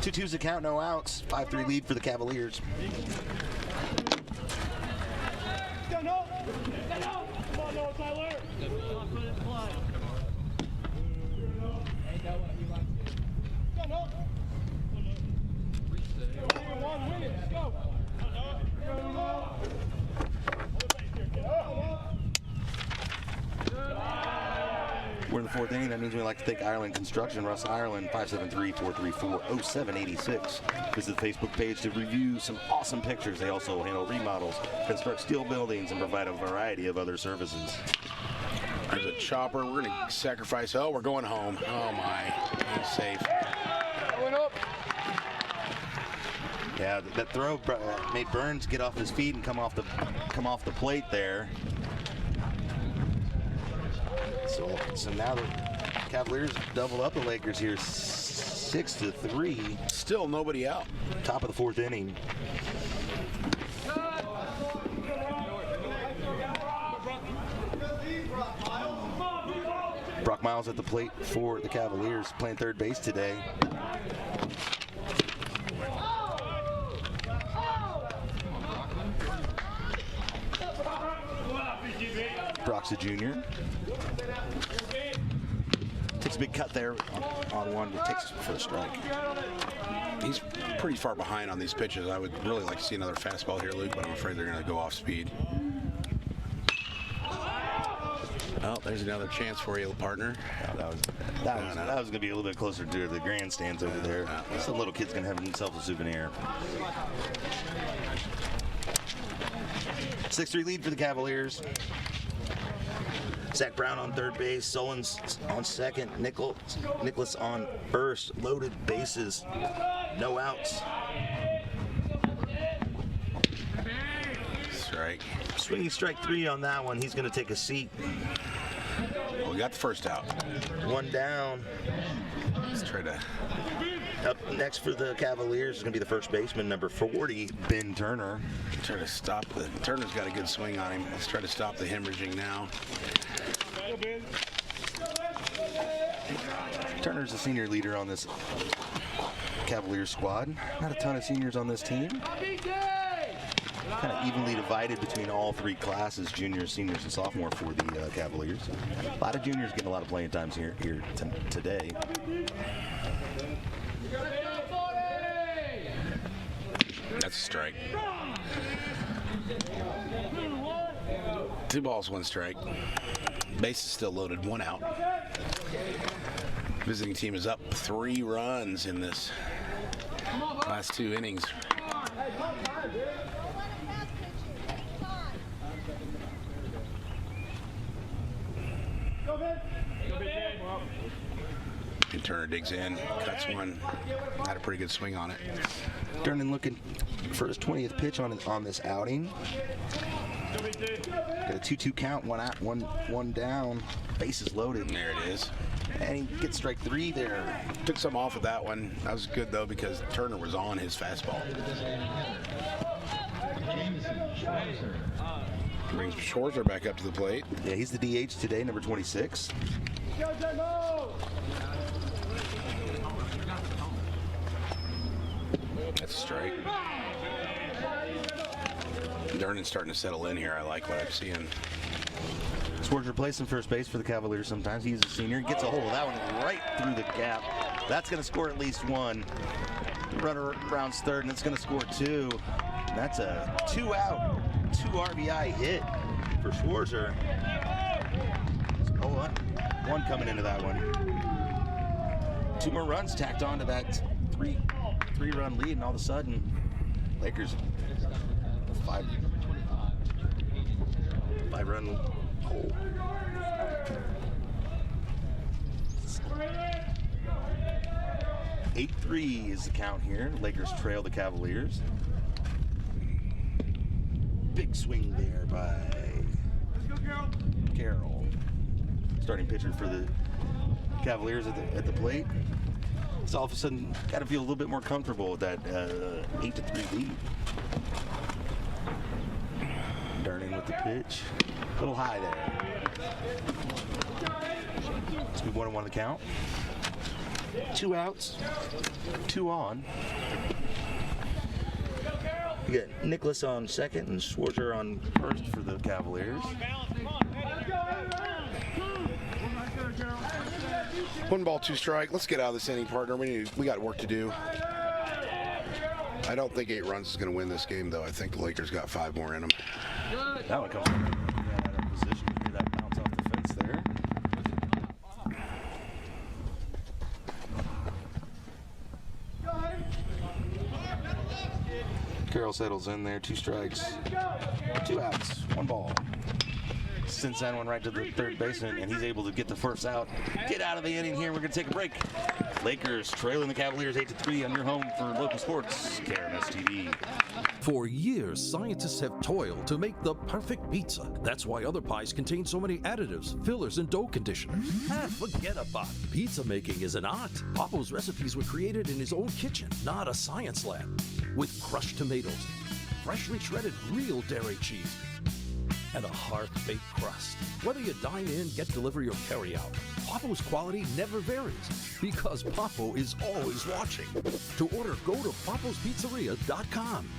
[SPEAKER 3] 2-2's the count, no outs. 5-3 lead for the Cavaliers. We're in the fourth inning. That means we'd like to thank Ireland Construction. Russ Ireland, 573-434-0786. Visit the Facebook page to review some awesome pictures. They also handle remodels, construct steel buildings, and provide a variety of other services.
[SPEAKER 1] There's a chopper. We're going to sacrifice. Oh, we're going home. Oh, my. He's safe.
[SPEAKER 7] Going up.
[SPEAKER 3] Yeah, that throw made Burns get off his feet and come off the plate there. So now the Cavaliers double up the Lakers here, 6-3.
[SPEAKER 1] Still nobody out.
[SPEAKER 3] Top of the fourth inning. Brock Miles at the plate for the Cavaliers, playing third base today. Brock's a junior. Takes a big cut there on one, but takes it for a strike.
[SPEAKER 1] He's pretty far behind on these pitches. I would really like to see another fastball here, Luke, but I'm afraid they're going to go off speed. Well, there's another chance for you, partner.
[SPEAKER 3] That was going to be a little bit closer to the grandstands over there. Some little kid's going to have himself a souvenir. 6-3 lead for the Cavaliers. Zach Brown on third base, Solon's on second, Nicholas on first, loaded bases, no outs.
[SPEAKER 1] Strike.
[SPEAKER 3] Swinging strike three on that one. He's going to take a seat.
[SPEAKER 1] Well, we got the first out.
[SPEAKER 3] One down.
[SPEAKER 1] Let's try to...
[SPEAKER 3] Up next for the Cavaliers is going to be the first baseman, number 40, Ben Turner.
[SPEAKER 1] Try to stop the... Turner's got a good swing on him. Let's try to stop the hemorrhaging now.
[SPEAKER 3] Turner's the senior leader on this Cavaliers squad. Not a ton of seniors on this team. Kind of evenly divided between all three classes, juniors, seniors, and sophomore for the Cavaliers. A lot of juniors getting a lot of playing times here today.
[SPEAKER 1] That's a strike. 2 balls, 1 strike. Base is still loaded, 1 out. Visiting team is up 3 runs in this last 2 innings. And Turner digs in, cuts one. Had a pretty good swing on it.
[SPEAKER 3] Durden looking for his 20th pitch on this outing. Got a 2-2 count, one out, one down. Bases loaded.
[SPEAKER 1] There it is.
[SPEAKER 3] And he gets strike 3 there.
[SPEAKER 1] Took some off of that one. That was good though because Turner was on his fastball. Brings Schwarzer back up to the plate.
[SPEAKER 3] Yeah, he's the DH today, number 26.
[SPEAKER 1] That's a strike. Durnan's starting to settle in here. I like what I'm seeing.
[SPEAKER 3] Schwarzer plays some first base for the Cavaliers sometimes. He's a senior. He gets a hold of that one right through the gap. That's going to score at least 1. Runner rounds third, and it's going to score 2. And that's a 2-out, 2 RBI hit for Schwarzer. Oh, one coming into that one. 2 more runs tacked on to that three-run lead, and all of a sudden, Lakers 5-run hole. 8-3 is the count here. Lakers trail the Cavaliers. Big swing there by Carroll. Starting pitcher for the Cavaliers at the plate. So all of a sudden, got to feel a little bit more comfortable with that 8-3 lead. Durnin with the pitch. A little high there. It's be 1-1 the count. 2 outs, 2 on. You got Nicholas on second and Schwarzer on first for the Cavaliers.
[SPEAKER 1] 1 ball, 2 strike. Let's get out of this inning, partner. We got work to do. I don't think 8 runs is going to win this game, though. I think the Lakers got 5 more in them.
[SPEAKER 3] That one comes from out of position. You hear that bounce off the fence there. Carroll settles in there. 2 strikes, 2 outs, 1 ball. Sends that one right to the third baseman, and he's able to get the first out. Get out of the inning here. We're going to take a break. Lakers trailing the Cavaliers 8-3 on your home for local sports, KRMS TV.
[SPEAKER 11] For years, scientists have toiled to make the perfect pizza. That's why other pies contain so many additives, fillers, and dough conditioners. Forget about it. Pizza making is an art. Papo's recipes were created in his own kitchen, not a science lab. With crushed tomatoes, freshly shredded real dairy cheese, and a hearth-baked crust. Whether you dine in, get delivery, or carry out, Papo's quality never varies because Papo is always watching. To order, go to papospizzeria.com.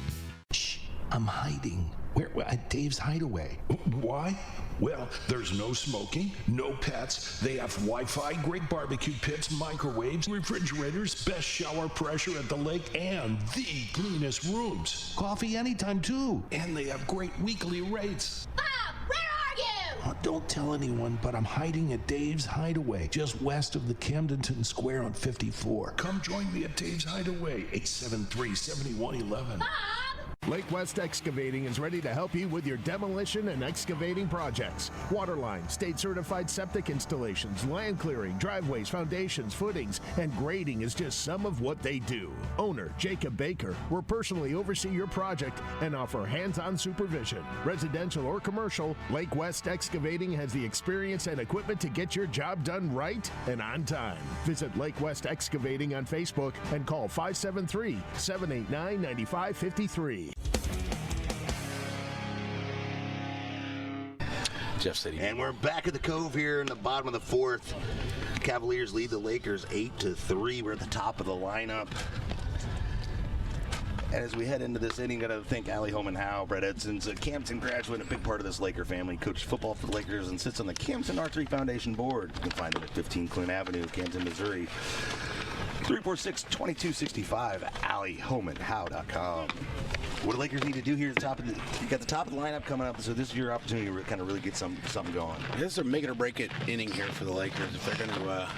[SPEAKER 11] Shh, I'm hiding. Where? At Dave's Hideaway. Why? Well, there's no smoking, no pets. They have Wi-Fi, great barbecue pits, microwaves, refrigerators, best shower pressure at the lake, and the cleanest rooms. Coffee anytime, too. And they have great weekly rates.
[SPEAKER 12] Bob, where are you?
[SPEAKER 11] Don't tell anyone, but I'm hiding at Dave's Hideaway, just west of the Camdenton Square on 54. Come join me at Dave's Hideaway, 873-7111.
[SPEAKER 12] Bob!
[SPEAKER 17] Lake West Excavating is ready to help you with your demolition and excavating projects. Waterline, state-certified septic installations, land clearing, driveways, foundations, footings, and grading is just some of what they do. Owner Jacob Baker will personally oversee your project and offer hands-on supervision. Residential or commercial, Lake West Excavating has the experience and equipment to get your job done right and on time. Visit Lake West Excavating on Facebook and call 573-789-9553.
[SPEAKER 1] Jeff City.
[SPEAKER 3] And we're back at the Cove here in the bottom of the 4th. Cavaliers lead the Lakers 8-3. We're at the top of the lineup. And as we head into this inning, got to thank Allie Holman Howe. Brett Edson's a Camden graduate, a big part of this Laker family. Coached football for the Lakers and sits on the Camden Archery Foundation board. You can find them at 15 Clint Avenue, Camden, Missouri. 346-2265, AllieHolmanHowe.com. What do Lakers need to do here at the top of you got the top of the lineup coming up, so this is your opportunity to kind of really get something going.
[SPEAKER 1] This is a make it or break it inning here for the Lakers. If they're going to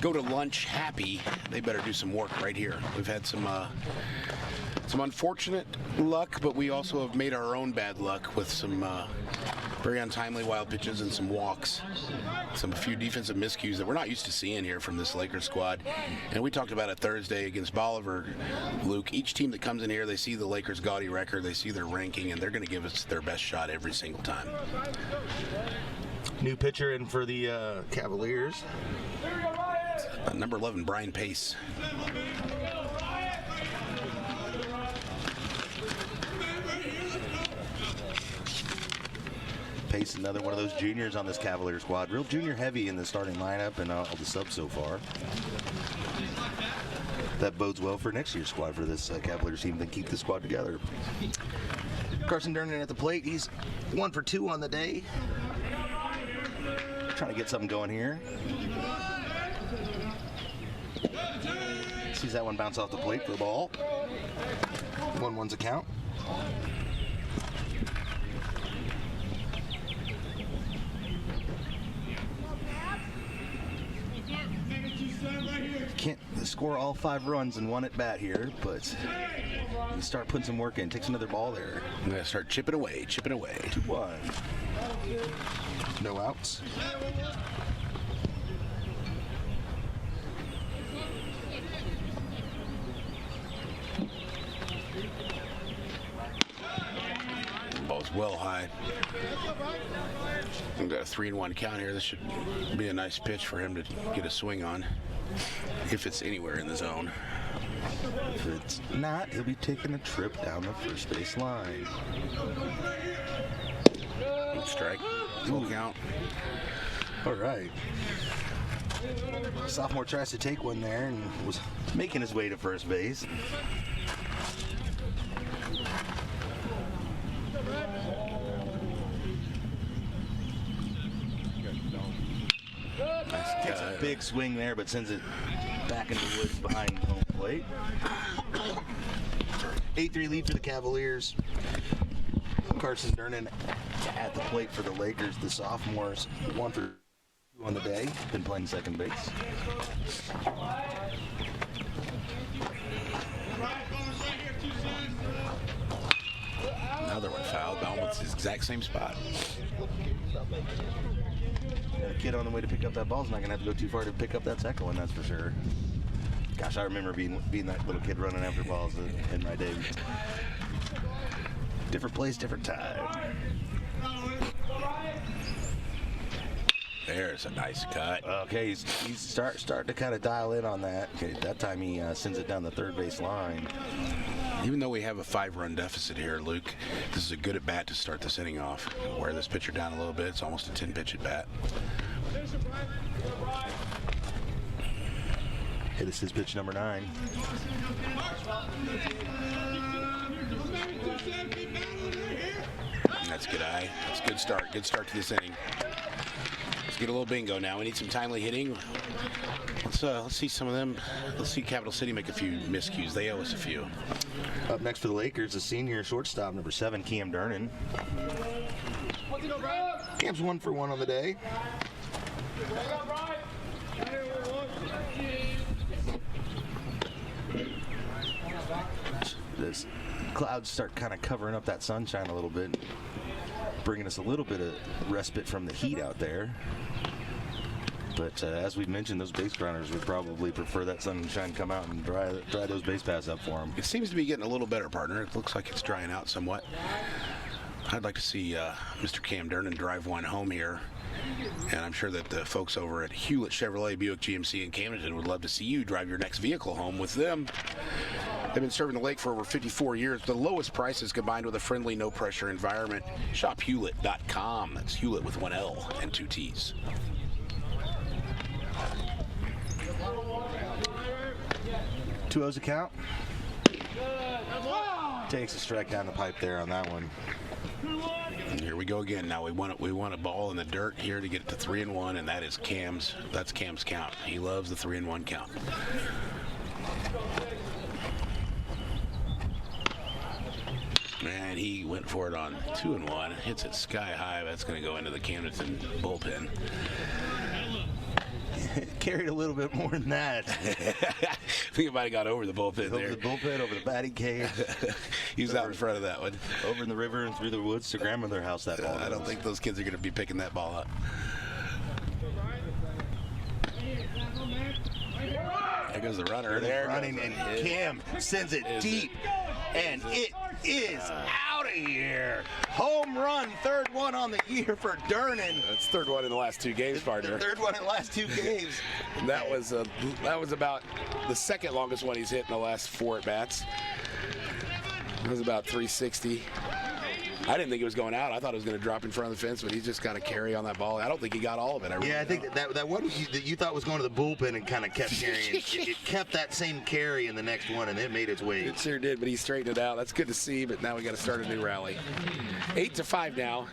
[SPEAKER 1] go to lunch happy, they better do some work right here. We've had some unfortunate luck, but we also have made our own bad luck with some very untimely wild pitches and some walks. A few defensive miscues that we're not used to seeing here from this Lakers squad. And we talked about it Thursday against Bolivar, Luke. Each team that comes in here, they see the Lakers' gaudy record, they see their ranking, and they're going to give us their best shot every single time.
[SPEAKER 3] New pitcher in for the Cavaliers.
[SPEAKER 1] Number 11, Brian Pace.
[SPEAKER 3] Pace, another one of those juniors on this Cavalier squad. Real junior heavy in the starting lineup and all the subs so far. That bodes well for next year's squad for this Cavaliers team to keep the squad together. Carson Durnin at the plate. He's 1 for 2 on the day. Trying to get something going here. Sees that one bounce off the plate for a ball. 1-1's a count. score all 5 runs in one at bat here, but you start putting some work in. Takes another ball there.
[SPEAKER 1] I'm going to start chipping away.
[SPEAKER 3] 2-1. No outs.
[SPEAKER 1] Ball's well high. We've got a 3-1 count here. This should be a nice pitch for him to get a swing on, if it's anywhere in the zone.
[SPEAKER 3] If it's not, he'll be taking a trip down the first base line.
[SPEAKER 1] Strike. Full count.
[SPEAKER 3] All right. Sophomore tries to take one there and was making his way to first base. Takes a big swing there, but sends it back into the woods behind home plate. 8-3 lead for the Cavaliers. Carson Durnan at the plate for the Lakers. The sophomores 1 for 2 on the day. Been playing second base.
[SPEAKER 1] Another one fouled. Almost the exact same spot.
[SPEAKER 3] The kid on the way to pick up that ball is not going to have to go too far to pick up that second one, that's for sure. Gosh, I remember being that little kid running after balls in my day. Different place, different time.
[SPEAKER 1] There's a nice cut.
[SPEAKER 3] Okay, he's starting to kind of dial in on that. Okay, that time he sends it down the third base line.
[SPEAKER 1] Even though we have a 5-run deficit here, Luke, this is a good at bat to start this inning off. Wear this pitcher down a little bit. It's almost a 10-pitch at bat.
[SPEAKER 3] Hey, this is pitch number 9.
[SPEAKER 1] And that's a good eye. That's a good start. Good start to this inning. Let's get a little bingo now. We need some timely hitting. Let's see some of them. Let's see Capital City make a few miscues. They owe us a few.
[SPEAKER 3] Up next for the Lakers, the senior shortstop, number 7, Cam Durnan. Cam's 1 for 1 on the day. This clouds start kind of covering up that sunshine a little bit, bringing us a little bit of respite from the heat out there. But as we mentioned, those base runners would probably prefer that sunshine come out and dry those base paths up for them.
[SPEAKER 1] It seems to be getting a little better, partner. It looks like it's drying out somewhat. I'd like to see Mr. Cam Durnan drive one home here. And I'm sure that the folks over at Hewlett Chevrolet Buick GMC in Camdenton would love to see you drive your next vehicle home with them. They've been serving the lake for over 54 years. The lowest prices combined with a friendly, no-pressure environment. Shop Hewlett.com. That's Hewlett with 1 L and 2 T's.
[SPEAKER 3] Two O's a count. Takes a strike down the pipe there on that one.
[SPEAKER 1] And here we go again. Now we want a ball in the dirt here to get it to 3-1, and that is Cam's. That's Cam's count. He loves the 3-1 count. And he went for it on 2-1. Hits it sky high. That's going to go into the Camdenton bullpen.
[SPEAKER 3] Carried a little bit more than that.
[SPEAKER 1] I think it might have got over the bullpen there.
[SPEAKER 3] Over the bullpen, over the batting cage.
[SPEAKER 1] He was out in front of that one.
[SPEAKER 3] Over in the river and through the woods to grandmother house that ball.
[SPEAKER 1] I don't think those kids are going to be picking that ball up. There goes the runner. There
[SPEAKER 3] running, and Cam sends it deep, and it is out of here. Home run, third one on the year for Durnan.
[SPEAKER 1] That's third one in the last 2 games, partner.
[SPEAKER 3] Third one in the last 2 games.
[SPEAKER 1] That was about the second longest one he's hit in the last 4 at bats. It was about 360. I didn't think it was going out. I thought it was going to drop in front of the fence, but he's just got to carry on that ball. I don't think he got all of it.
[SPEAKER 3] I think that one that you thought was going to the bullpen and kind of kept carrying. it kept that same carry in the next one, and it made its way.
[SPEAKER 1] It sure did, but he straightened it out. That's good to see, but now we got to start a new rally. 8-5 now.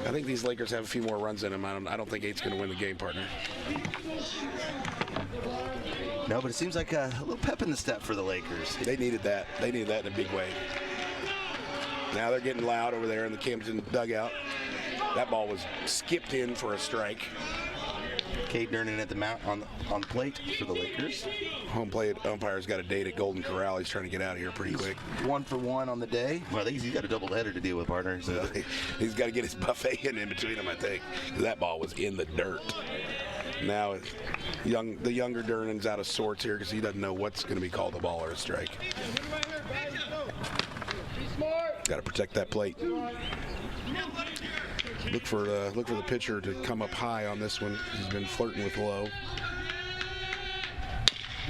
[SPEAKER 1] I think these Lakers have a few more runs in them. I don't think 8's going to win the game, partner.
[SPEAKER 3] No, but it seems like a little pep in the step for the Lakers.
[SPEAKER 1] They needed that. They needed that in a big way. Now they're getting loud over there in the Camdenton dugout. That ball was skipped in for a strike.
[SPEAKER 3] Cade Durnan at the mount on the plate for the Lakers.
[SPEAKER 1] Home plate umpire's got a date at Golden Corral. He's trying to get out of here pretty quick.
[SPEAKER 3] 1 for 1 on the day. Well, he's got a doubleheader to deal with, partner. So.
[SPEAKER 1] He's got to get his buffet in between them, I think. That ball was in the dirt. Now, the younger Durnan's out of sorts here because he doesn't know what's going to be called a ball or a strike. Got to protect that plate. Look for the pitcher to come up high on this one. He's been flirting with low.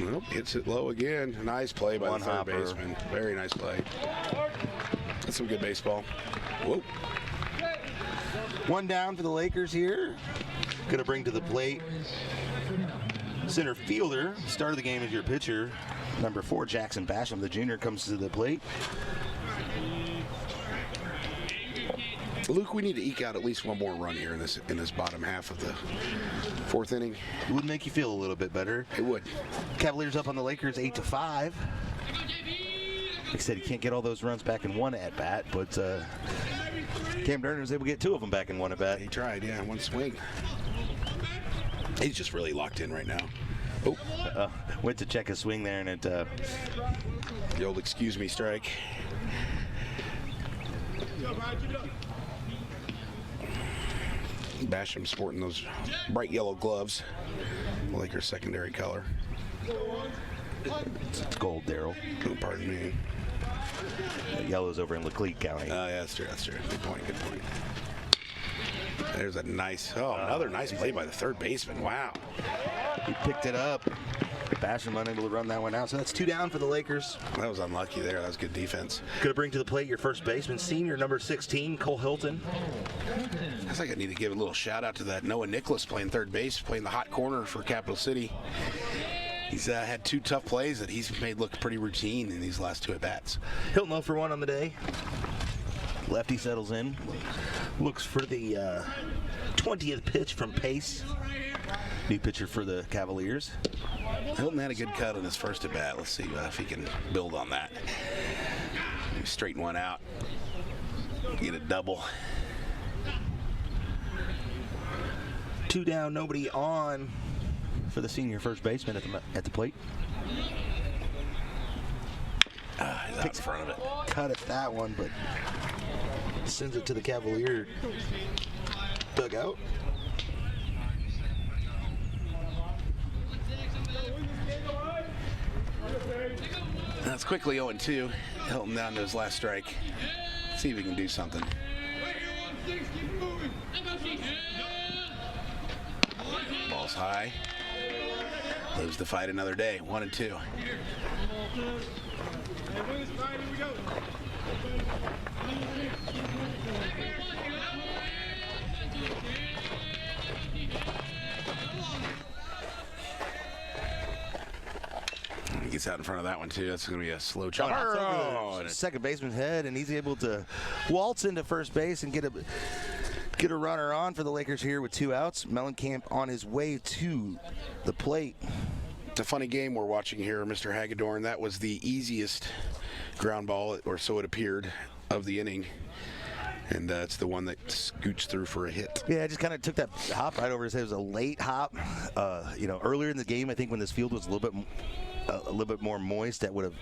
[SPEAKER 1] Well, hits it low again. Nice play by the third baseman. Very nice play. That's some good baseball. Whoa.
[SPEAKER 3] 1 down for the Lakers here. Going to bring to the plate center fielder. Start of the game is your pitcher. Number 4, Jackson Basham, the junior, comes to the plate.
[SPEAKER 1] Luke, we need to eke out at least one more run here in this bottom half of the 4th inning.
[SPEAKER 3] It would make you feel a little bit better.
[SPEAKER 1] It would.
[SPEAKER 3] Cavaliers up on the Lakers 8-5. Like I said, you can't get all those runs back in one at bat, but Cam Durnan was able to get 2 of them back in one at bat.
[SPEAKER 1] He tried, yeah, one swing. He's just really locked in right now. Oh,
[SPEAKER 3] went to check a swing there, and it
[SPEAKER 1] the old excuse me strike. Basham sporting those bright yellow gloves, Lakers secondary color.
[SPEAKER 3] It's gold, Daryl.
[SPEAKER 1] Oh, pardon me.
[SPEAKER 3] The yellow's over in Laclede County.
[SPEAKER 1] Oh, yeah, that's true. That's true. Good point. Good point. There's a nice, another nice play by the third baseman. Wow.
[SPEAKER 3] He picked it up. Basham unable to run that one out, so that's 2 down for the Lakers.
[SPEAKER 1] That was unlucky there. That was good defense.
[SPEAKER 3] Going to bring to the plate your first baseman, senior number 16, Cole Hilton.
[SPEAKER 1] I think I need to give a little shout out to that Noah Nicholas playing third base, playing the hot corner for Capital City. He's had 2 tough plays that he's made look pretty routine in these last 2 at-bats.
[SPEAKER 3] Hilton 0 for 1 on the day. Lefty settles in. Looks for the 20th pitch from Pace. New pitcher for the Cavaliers.
[SPEAKER 1] Hilton had a good cut on his first at-bat. Let's see if he can build on that. Straighten one out. Get a double.
[SPEAKER 3] 2 down, nobody on for the senior first baseman at the plate.
[SPEAKER 1] He's out in front of it.
[SPEAKER 3] Cut at that one, but sends it to the Cavalier dugout.
[SPEAKER 1] That's quickly 0-2. Hilton down to his last strike. See if he can do something. Ball's high. Lives to fight another day. 1-2. He gets out in front of that one too. That's going to be a slow chopper.
[SPEAKER 3] Second baseman's head, and he's able to waltz into first base and get a runner on for the Lakers here with 2 outs. Mellencamp on his way to the plate.
[SPEAKER 1] It's a funny game we're watching here, Mr. Hagedorn. That was the easiest ground ball, or so it appeared, of the inning. And it's the one that scoots through for a hit.
[SPEAKER 3] Yeah, just kind of took that hop right over his head. It was a late hop. Earlier in the game, I think when this field was a little bit more moist, that wouldn't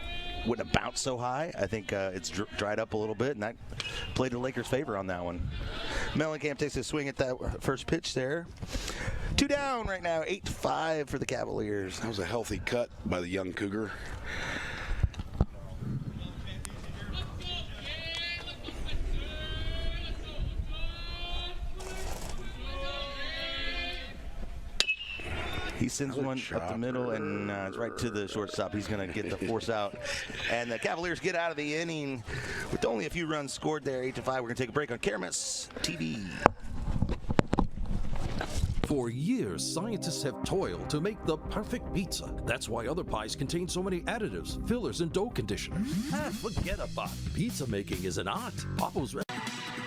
[SPEAKER 3] have bounced so high. I think it's dried up a little bit, and that played the Lakers' favor on that one. Mellencamp takes a swing at that first pitch there. 2 down right now, 8-5 for the Cavaliers.
[SPEAKER 1] That was a healthy cut by the young Cougar.
[SPEAKER 3] He sends one up the middle, and it's right to the shortstop. He's going to get the force out. And the Cavaliers get out of the inning with only a few runs scored there, 8-5. We're going to take a break on Karamis TV.
[SPEAKER 18] For years, scientists have toiled to make the perfect pizza. That's why other pies contain so many additives, fillers, and dough conditioners. Forget about it. Pizza making is an art. Papa's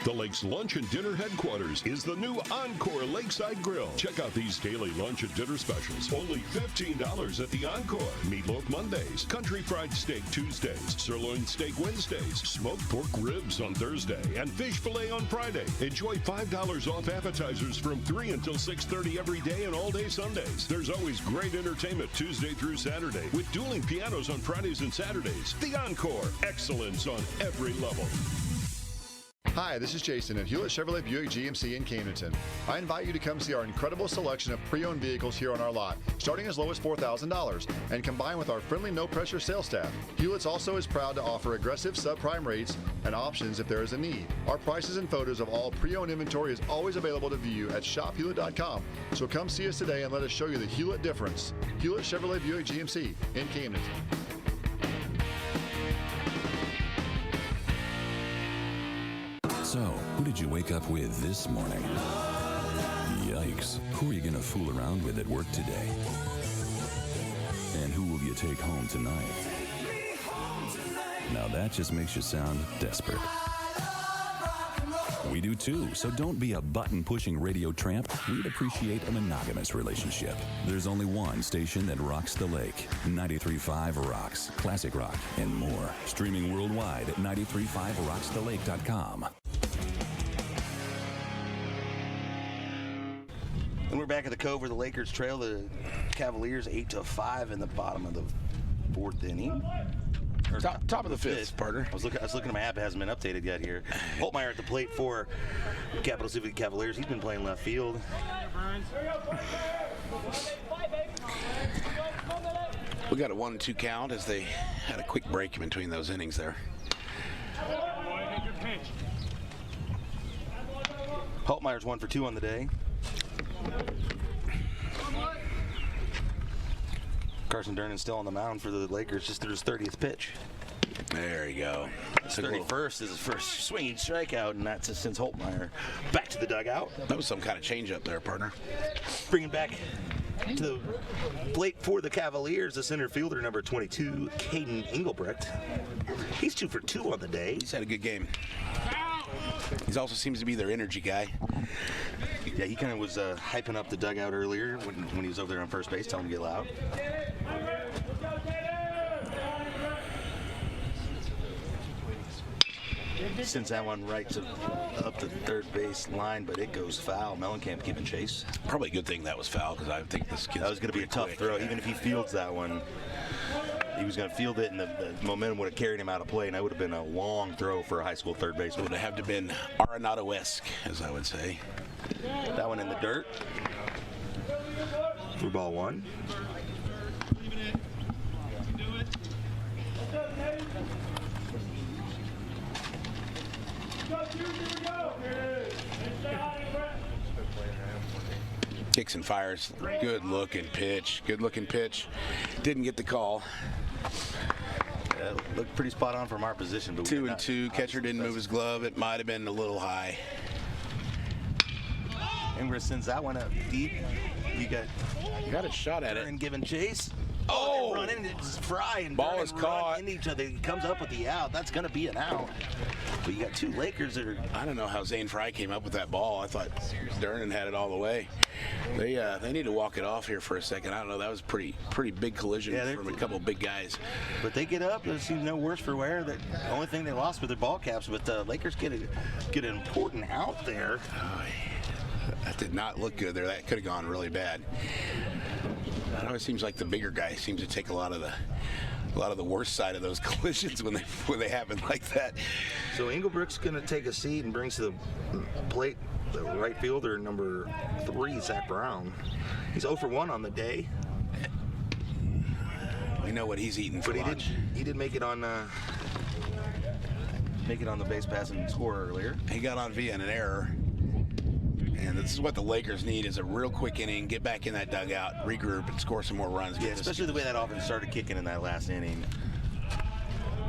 [SPEAKER 5] The Lake's lunch and dinner headquarters is the new Encore Lakeside Grill. Check out these daily lunch and dinner specials. Only $15 at the Encore. Meatloaf Mondays, country fried steak Tuesdays, sirloin steak Wednesdays, smoked pork ribs on Thursday, and fish fillet on Friday. Enjoy $5 off appetizers from 3 until 6:30 every day and all day Sundays. There's always great entertainment Tuesday through Saturday with dueling pianos on Fridays and Saturdays. The Encore, excellence on every level.
[SPEAKER 4] Hi, this is Jason at Hewlett Chevrolet Buick GMC in Camdenton. I invite you to come see our incredible selection of pre-owned vehicles here on our lot, starting as low as $4,000, and combined with our friendly, no-pressure sales staff. Hewlett's also is proud to offer aggressive subprime rates and options if there is a need. Our prices and photos of all pre-owned inventory is always available to view at shophewlett.com. So come see us today and let us show you the Hewlett difference. Hewlett Chevrolet Buick GMC in Camdenton.
[SPEAKER 19] So, who did you wake up with this morning? Yikes. Who are you going to fool around with at work today? And who will you take home tonight? Now that just makes you sound desperate. We do too, so don't be a button-pushing radio tramp. We'd appreciate a monogamous relationship. There's only one station that rocks the lake. 93.5 Rocks, classic rock, and more. Streaming worldwide at 935rocksthelake.com.
[SPEAKER 3] And we're back at the Cove where the Lakers trail the Cavaliers 8-5 in the bottom of the fourth inning.
[SPEAKER 1] Top of the fifth, partner.
[SPEAKER 3] I was looking at my app. It hasn't been updated yet here. Holtmeyer at the plate for Capital City Cavaliers. He's been playing left field.
[SPEAKER 1] We got a 1-2 count as they had a quick break in between those innings there.
[SPEAKER 3] Holtmeyer's 1 for 2 on the day. Carson Durnan still on the mound for the Lakers, just threw his 30th pitch.
[SPEAKER 1] There you go.
[SPEAKER 3] His 31st is his first swinging strikeout, and that's since Holtmeyer. Back to the dugout.
[SPEAKER 1] That was some kind of change-up there, partner.
[SPEAKER 3] Bringing back to the plate for the Cavaliers, the center fielder, number 22, Caden Engelbrecht. He's 2 for 2 on the day.
[SPEAKER 1] He's had a good game. He also seems to be their energy guy.
[SPEAKER 3] Yeah, he kind of was hyping up the dugout earlier when he was over there on first base, telling him to get loud. Sends that one right up the third base line, but it goes foul. Mellencamp giving chase.
[SPEAKER 1] Probably a good thing that was foul, because I think this kid's
[SPEAKER 3] that was going to be a tough throw. Even if he fields that one, he was going to field it, and the momentum would have carried him out of play, and that would have been a long throw for a high school third baseman.
[SPEAKER 1] Would have had to have been Arenado-esque, as I would say.
[SPEAKER 3] That one in the dirt for ball 1.
[SPEAKER 1] Kicks and fires. Good looking pitch. Didn't get the call.
[SPEAKER 3] Looked pretty spot on from our position. But
[SPEAKER 1] 2-2. Catcher didn't move his glove. It might have been a little high.
[SPEAKER 3] Ingrid sends that one up deep. You
[SPEAKER 1] got a shot at it.
[SPEAKER 3] And giving chase.
[SPEAKER 1] Oh!
[SPEAKER 3] Run in, it's Fry and
[SPEAKER 1] ball is caught.
[SPEAKER 3] Into each other. He comes up with the out. That's going to be an out. But you got 2 Lakers that are.
[SPEAKER 1] I don't know how Zane Fry came up with that ball. I thought Durnan had it all the way. They need to walk it off here for a second. I don't know. That was pretty big collision from a couple big guys.
[SPEAKER 3] But they get up. It seems no worse for wear. The only thing they lost were their ball caps. But the Lakers get an important out there.
[SPEAKER 1] That did not look good there. That could have gone really bad. It always seems like the bigger guy seems to take a lot of the worst side of those collisions when they happen like that.
[SPEAKER 3] So Engelbrecht's going to take a seat and brings to the plate the right fielder, number 3, Zach Brown. He's 0 for 1 on the day.
[SPEAKER 1] We know what he's eating for lunch.
[SPEAKER 3] He did make it on the base pass and score earlier.
[SPEAKER 1] He got on via an error. And this is what the Lakers need, is a real quick inning, get back in that dugout, regroup, and score some more runs.
[SPEAKER 3] Yeah, especially the way that offense started kicking in that last inning.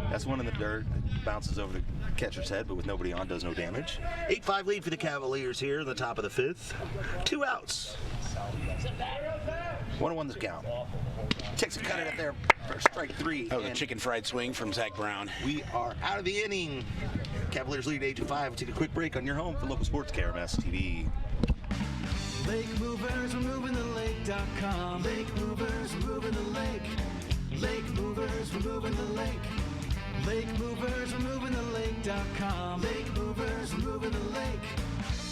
[SPEAKER 3] That's one in the dirt, bounces over the catcher's head, but with nobody on, does no damage. 8-5 lead for the Cavaliers here in the top of the 5th. 2 outs. 1-1 the count. Takes a cut at there for strike 3.
[SPEAKER 1] Oh, the chicken fried swing from Zach Brown.
[SPEAKER 3] We are out of the inning. Cavaliers lead 8-5. We'll take a quick break on your home for local sports, KRMS TV.
[SPEAKER 20] Lake movers, we're moving the lake.com. Lake movers, we're moving the lake. Lake movers, we're moving the lake. Lake movers, we're moving the lake.com. Lake movers, we're moving the lake.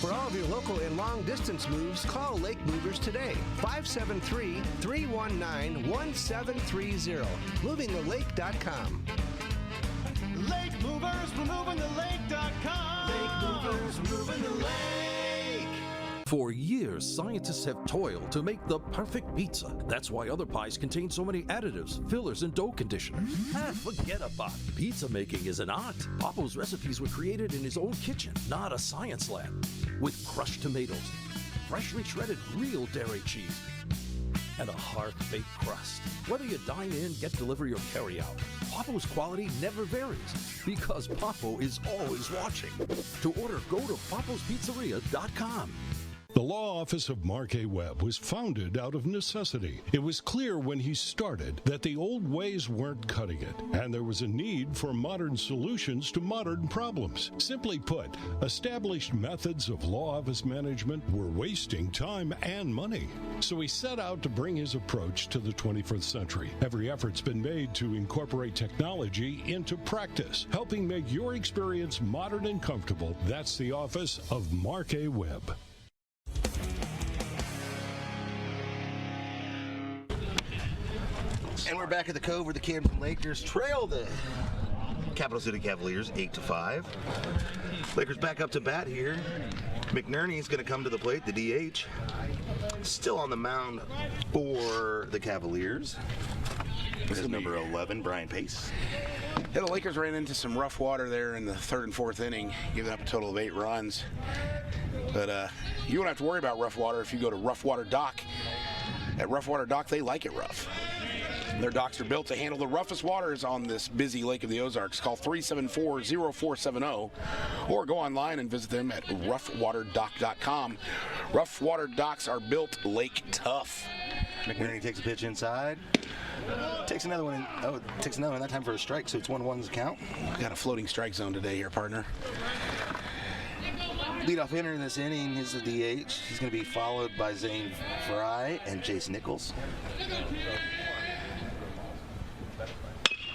[SPEAKER 21] For all of your local and long-distance moves, call Lake Movers today. 573-319-1730. MovingTheLake.com.
[SPEAKER 20] Lake movers, we're moving the lake.com. Lake movers, we're moving the lake.
[SPEAKER 18] For years, scientists have toiled to make the perfect pizza. That's why other pies contain so many additives, fillers, and dough conditioners. Forget about it. Pizza making is an art. Papo's recipes were created in his own kitchen, not a science lab. With crushed tomatoes, freshly shredded real dairy cheese, and a hard-baked crust. Whether you dine in, get delivery, or carry out, Papo's quality never varies because Papo is always watching. To order, go to papospizzeria.com.
[SPEAKER 5] The law office of Mark A. Webb was founded out of necessity. It was clear when he started that the old ways weren't cutting it, and there was a need for modern solutions to modern problems. Simply put, established methods of law office management were wasting time and money. So he set out to bring his approach to the 21st century. Every effort's been made to incorporate technology into practice, helping make your experience modern and comfortable. That's the office of Mark A. Webb.
[SPEAKER 3] And we're back at the Cove where the Camdenton Lakers trail the Capital City Cavaliers 8-5. Lakers back up to bat here. McNerney's going to come to the plate, the DH. Still on the mound for the Cavaliers. This is number 11, Brian Pace.
[SPEAKER 1] Yeah, the Lakers ran into some rough water there in the third and fourth inning, giving up a total of 8 runs. But you don't have to worry about rough water if you go to Rough Water Dock. At Rough Water Dock, they like it rough. Their docks are built to handle the roughest waters on this busy Lake of the Ozarks. Call 374-0470 or go online and visit them at roughwaterdock.com. Rough Water Docks are built lake tough.
[SPEAKER 3] McNerney takes a pitch inside. Takes another one. Takes another one that time for a strike, so it's 1-1's count.
[SPEAKER 1] We got a floating strike zone today here, partner.
[SPEAKER 3] Leadoff hitter in this inning is the DH. He's going to be followed by Zane Fry and Jace Nichols.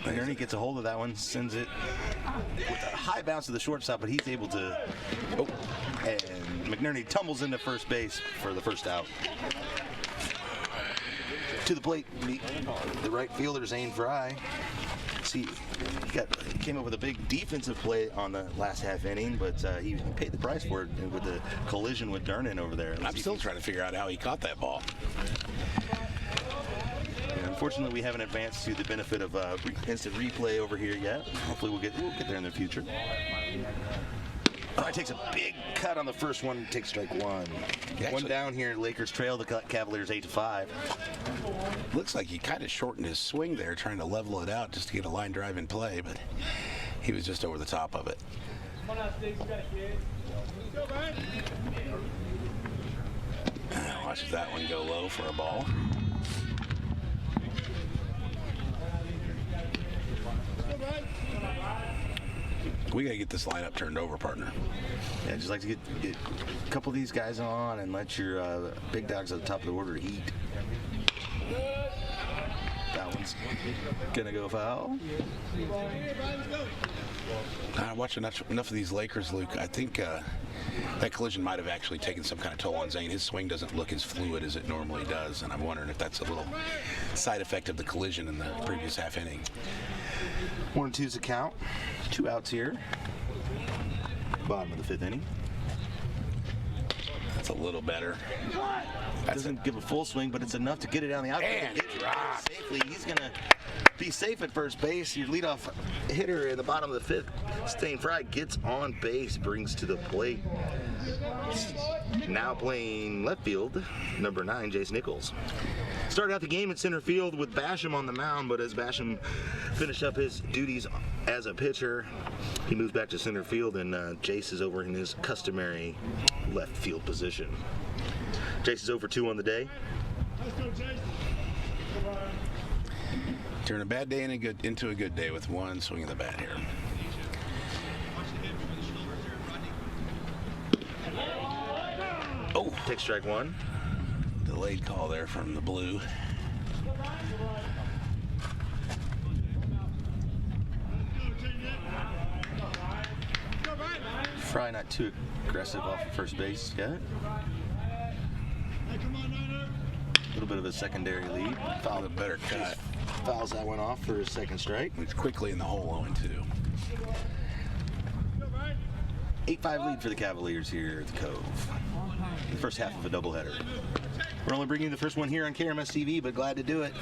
[SPEAKER 3] McNerney gets a hold of that one, sends it with a high bounce to the shortstop, but he's able to. Oh, and McNerney tumbles into first base for the first out. To the plate, the right fielder, Zane Fry. See, he came up with a big defensive play on the last half inning, but he paid the price for it with the collision with Durnan over there.
[SPEAKER 1] I'm still trying to figure out how he caught that ball.
[SPEAKER 3] Unfortunately, we haven't advanced to the benefit of instant replay over here yet. Hopefully, we'll get there in the future. He takes a big cut on the first one, takes strike one. One down here, Lakers trail the Cavaliers 8-5.
[SPEAKER 1] Looks like he kind of shortened his swing there, trying to level it out just to get a line drive in play, but he was just over the top of it. Watches that one go low for a ball. We got to get this lineup turned over, partner.
[SPEAKER 3] Yeah, just like to get a couple of these guys on and let your big dogs at the top of the order eat. That one's going to go foul.
[SPEAKER 1] I watched enough of these Lakers, Luke. I think that collision might have actually taken some kind of toll on Zane. His swing doesn't look as fluid as it normally does, and I'm wondering if that's a little side effect of the collision in the previous half inning.
[SPEAKER 3] 1-2's the count. 2 outs here. Bottom of the 5th inning.
[SPEAKER 1] That's a little better.
[SPEAKER 3] Doesn't give a full swing, but it's enough to get it down the outfield.
[SPEAKER 1] And
[SPEAKER 3] safely. He's going to be safe at first base. Your leadoff hitter in the bottom of the 5th, Zane Fry, gets on base, brings to the plate. Now playing left field, number 9, Jace Nichols. Started out the game at center field with Basham on the mound, but as Basham finished up his duties as a pitcher, he moved back to center field, and Jace is over in his customary left field position. Jace is over 2 on the day.
[SPEAKER 1] Turn a bad day into a good day with one swing of the bat here.
[SPEAKER 3] Oh, take strike one.
[SPEAKER 1] Delayed call there from the blue.
[SPEAKER 3] Fry not too aggressive off of first base yet. A little bit of a secondary lead.
[SPEAKER 1] Fouled a better cut.
[SPEAKER 3] Fouls that one off for his second strike.
[SPEAKER 1] It's quickly in the hole 0-2.
[SPEAKER 3] 8-5 lead for the Cavaliers here at the Cove. The first half of a doubleheader. We're only bringing you the first one here on KRMS TV, but glad to do it.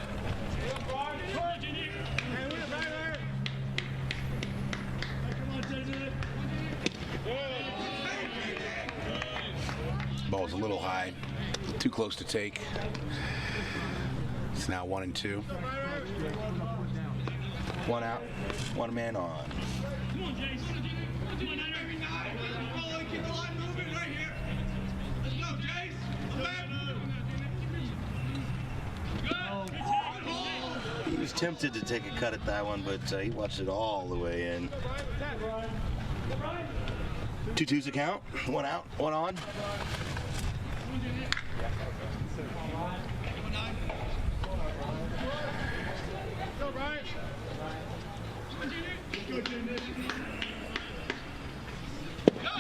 [SPEAKER 1] Ball's a little high, too close to take. It's now 1-2.
[SPEAKER 3] One out, one man on. He was tempted to take a cut at that one, but he watched it all the way in. 2-2's the count. One out, one on.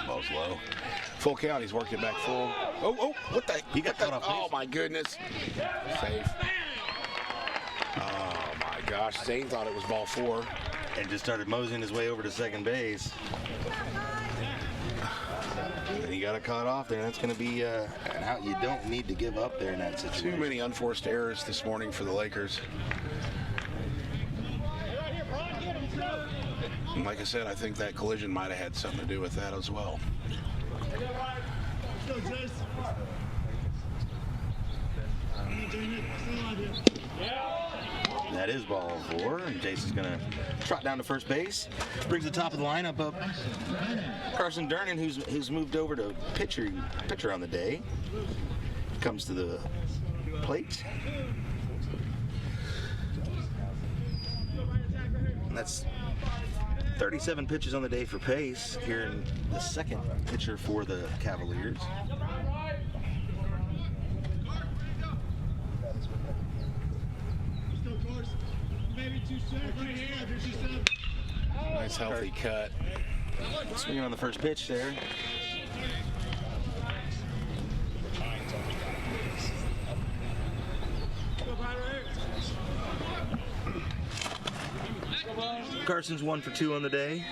[SPEAKER 1] Ball's low. Full count. He's worked it back full. Oh, what the?
[SPEAKER 3] He got cut off.
[SPEAKER 1] Oh, my goodness. Safe. Oh, my gosh. Zane thought it was ball 4.
[SPEAKER 3] And just started moseying his way over to second base. And he got it caught off there. That's going to be an out you don't need to give up there in that situation.
[SPEAKER 1] Too many unforced errors this morning for the Lakers. And like I said, I think that collision might have had something to do with that as well.
[SPEAKER 3] That is ball 4, and Jason's going to trot down to first base. Brings the top of the lineup up. Carson Durnan, who's moved over to pitcher on the day, comes to the plate. And that's 37 pitches on the day for Pace. Here in the second pitcher for the Cavaliers.
[SPEAKER 1] Nice healthy cut.
[SPEAKER 3] Swinging on the first pitch there. Carson's 1 for 2 on the day.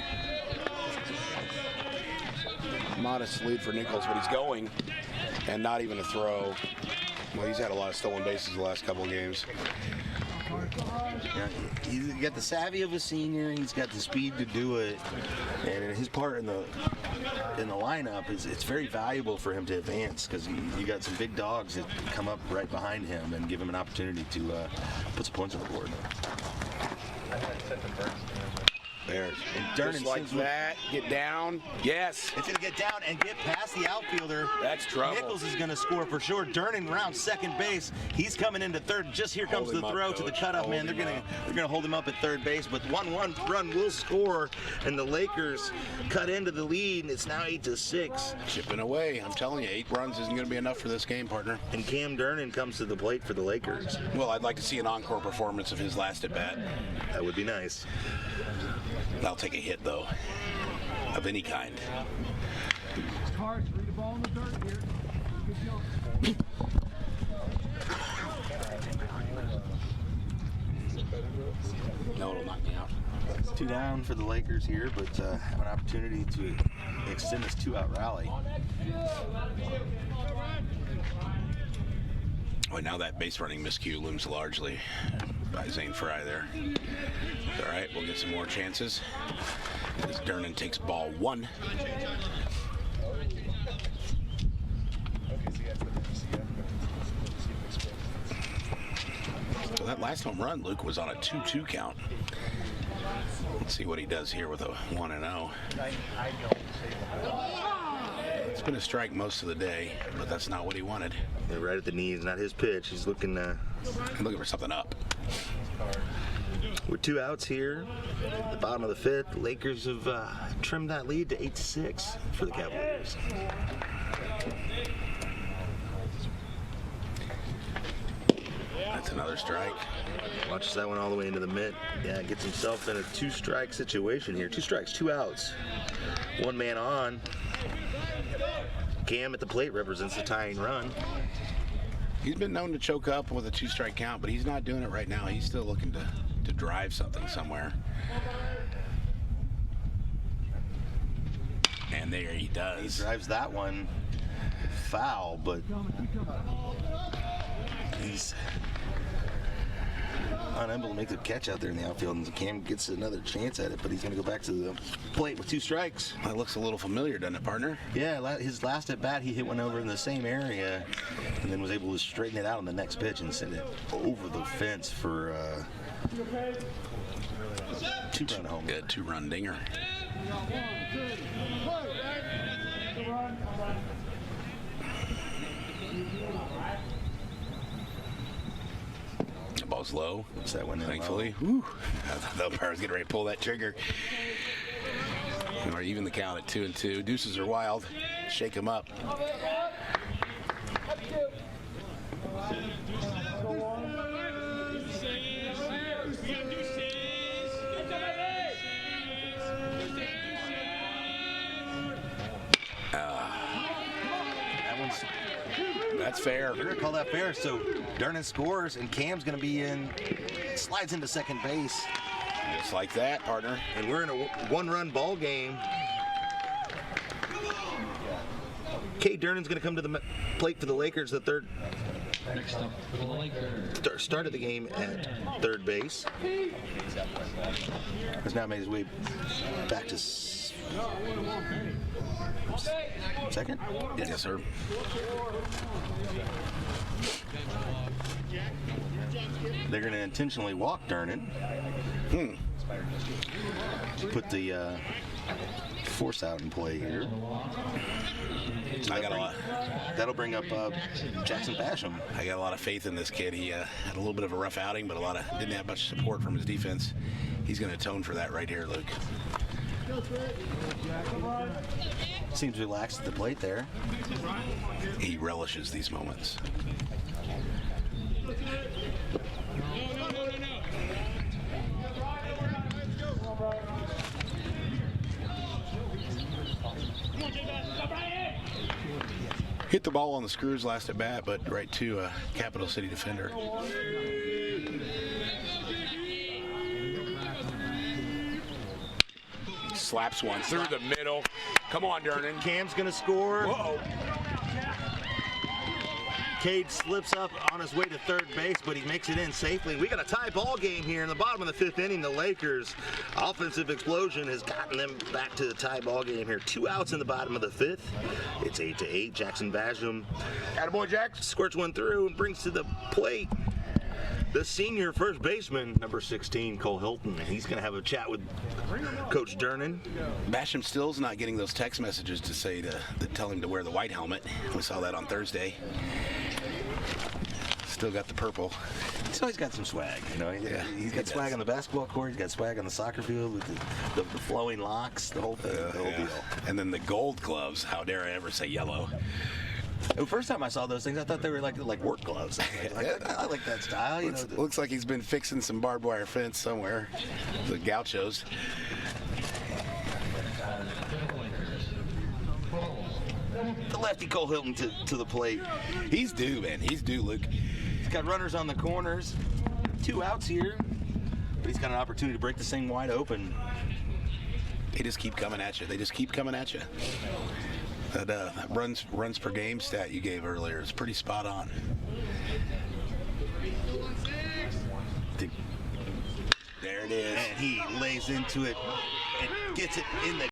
[SPEAKER 1] Modest lead for Nichols, but he's going, and not even a throw. Well, he's had a lot of stolen bases the last couple of games.
[SPEAKER 3] Yeah, he's got the savvy of a senior. He's got the speed to do it, and his part in the lineup it's very valuable for him to advance because you got some big dogs that come up right behind him and give him an opportunity to put some points on the board.
[SPEAKER 1] There's
[SPEAKER 3] Durnan
[SPEAKER 1] just like that. Get down. Yes.
[SPEAKER 3] It's going to get down and get past the outfielder.
[SPEAKER 1] That's trouble.
[SPEAKER 3] Nichols is going to score for sure. Durnan round second base. He's coming into third. Just here comes the throw to the cutoff man. They're going to hold him up at third base, but 1-1 run will score, and the Lakers cut into the lead. It's now 8-6.
[SPEAKER 1] Chipping away. I'm telling you, 8 runs isn't going to be enough for this game, partner.
[SPEAKER 3] And Cam Durnan comes to the plate for the Lakers.
[SPEAKER 1] Well, I'd like to see an encore performance of his last at bat.
[SPEAKER 3] That would be nice.
[SPEAKER 1] I'll take a hit, though, of any kind. No, it'll knock me out.
[SPEAKER 3] 2 down for the Lakers here, but have an opportunity to extend this 2-out rally.
[SPEAKER 1] Well, now that base running miscue looms largely by Zane Fry there. All right, we'll get some more chances as Durnan takes ball 1. So that last home run, Luke, was on a 2-2 count. Let's see what he does here with a 1-0. It's been a strike most of the day, but that's not what he wanted.
[SPEAKER 3] Yeah, right at the knees, not his pitch. He's looking
[SPEAKER 1] for something up.
[SPEAKER 3] With 2 outs here, at the bottom of the 5th, Lakers have trimmed that lead to 8-6 for the Cavaliers.
[SPEAKER 1] That's another strike.
[SPEAKER 3] Watches that one all the way into the mitt. Yeah, gets himself in a 2-strike situation here. 2 strikes, 2 outs. 1 man on. Cam at the plate represents the tying run.
[SPEAKER 1] He's been known to choke up with a 2-strike count, but he's not doing it right now. He's still looking to drive something somewhere. And there he does.
[SPEAKER 3] He drives that one foul, but he's unable to make the catch out there in the outfield, and Cam gets another chance at it, but he's going to go back to the plate with 2 strikes.
[SPEAKER 1] That looks a little familiar, doesn't it, partner?
[SPEAKER 3] Yeah, his last at bat, he hit one over in the same area, and then was able to straighten it out on the next pitch and send it over the fence for 2-run home.
[SPEAKER 1] Good 2-run dinger. The ball's low.
[SPEAKER 3] What's that one?
[SPEAKER 1] Thankfully. Whew. The umpire's getting ready to pull that trigger. Or even the count at 2-2. Deuces are wild. Shake him up. That's fair.
[SPEAKER 3] We're going to call that fair. So Dernan scores, and Cam's going to be slides into second base.
[SPEAKER 1] Just like that, partner.
[SPEAKER 3] And we're in a 1-run ball game. Cade Dernan's going to come to the plate for the Lakers, the third.
[SPEAKER 14] Next up for the Lakers.
[SPEAKER 3] Started the game at third base. Has now made his way back to second?
[SPEAKER 1] Yes, sir.
[SPEAKER 3] They're going to intentionally walk Dernan. Put the force out in play here. That'll bring up Jackson Basham.
[SPEAKER 1] I got a lot of faith in this kid. He had a little bit of a rough outing, but didn't have much support from his defense. He's going to atone for that right here, Luke.
[SPEAKER 3] Seems relaxed at the plate there.
[SPEAKER 1] He relishes these moments. Hit the ball on the screws last at bat, but right to a Capital City defender. Slaps one through the middle. Come on, Dernan.
[SPEAKER 3] Cam's going to score.
[SPEAKER 1] Whoa.
[SPEAKER 3] Cade slips up on his way to third base, but he makes it in safely. We got a tie ball game here in the bottom of the 5th inning. The Lakers' offensive explosion has gotten them back to the tie ball game here. 2 outs in the bottom of the 5th. It's 8-8. Jackson Basham, attaboy Jack, squirts one through and brings to the plate the senior first baseman, number 16, Cole Hilton. He's going to have a chat with Coach Dernan.
[SPEAKER 1] Basham still's not getting those text messages to say to tell him to wear the white helmet. We saw that on Thursday. Still got the purple.
[SPEAKER 3] He's always got some swag, you know. He's got swag on the basketball court. He's got swag on the soccer field with the flowing locks, the whole thing, the whole deal.
[SPEAKER 1] And then the gold gloves. How dare I ever say yellow?
[SPEAKER 3] The first time I saw those things, I thought they were like work gloves. I like that style.
[SPEAKER 1] Looks like he's been fixing some barbed wire fence somewhere. The Gauchos.
[SPEAKER 3] The lefty Cole Hilton to the plate.
[SPEAKER 1] He's due, man. He's due, Luke.
[SPEAKER 3] He's got runners on the corners. 2 outs here. But he's got an opportunity to break this thing wide open.
[SPEAKER 1] They just keep coming at you. They just keep coming at you. That runs per game stat you gave earlier is pretty spot on. There it is.
[SPEAKER 3] And he lays into it and gets it in the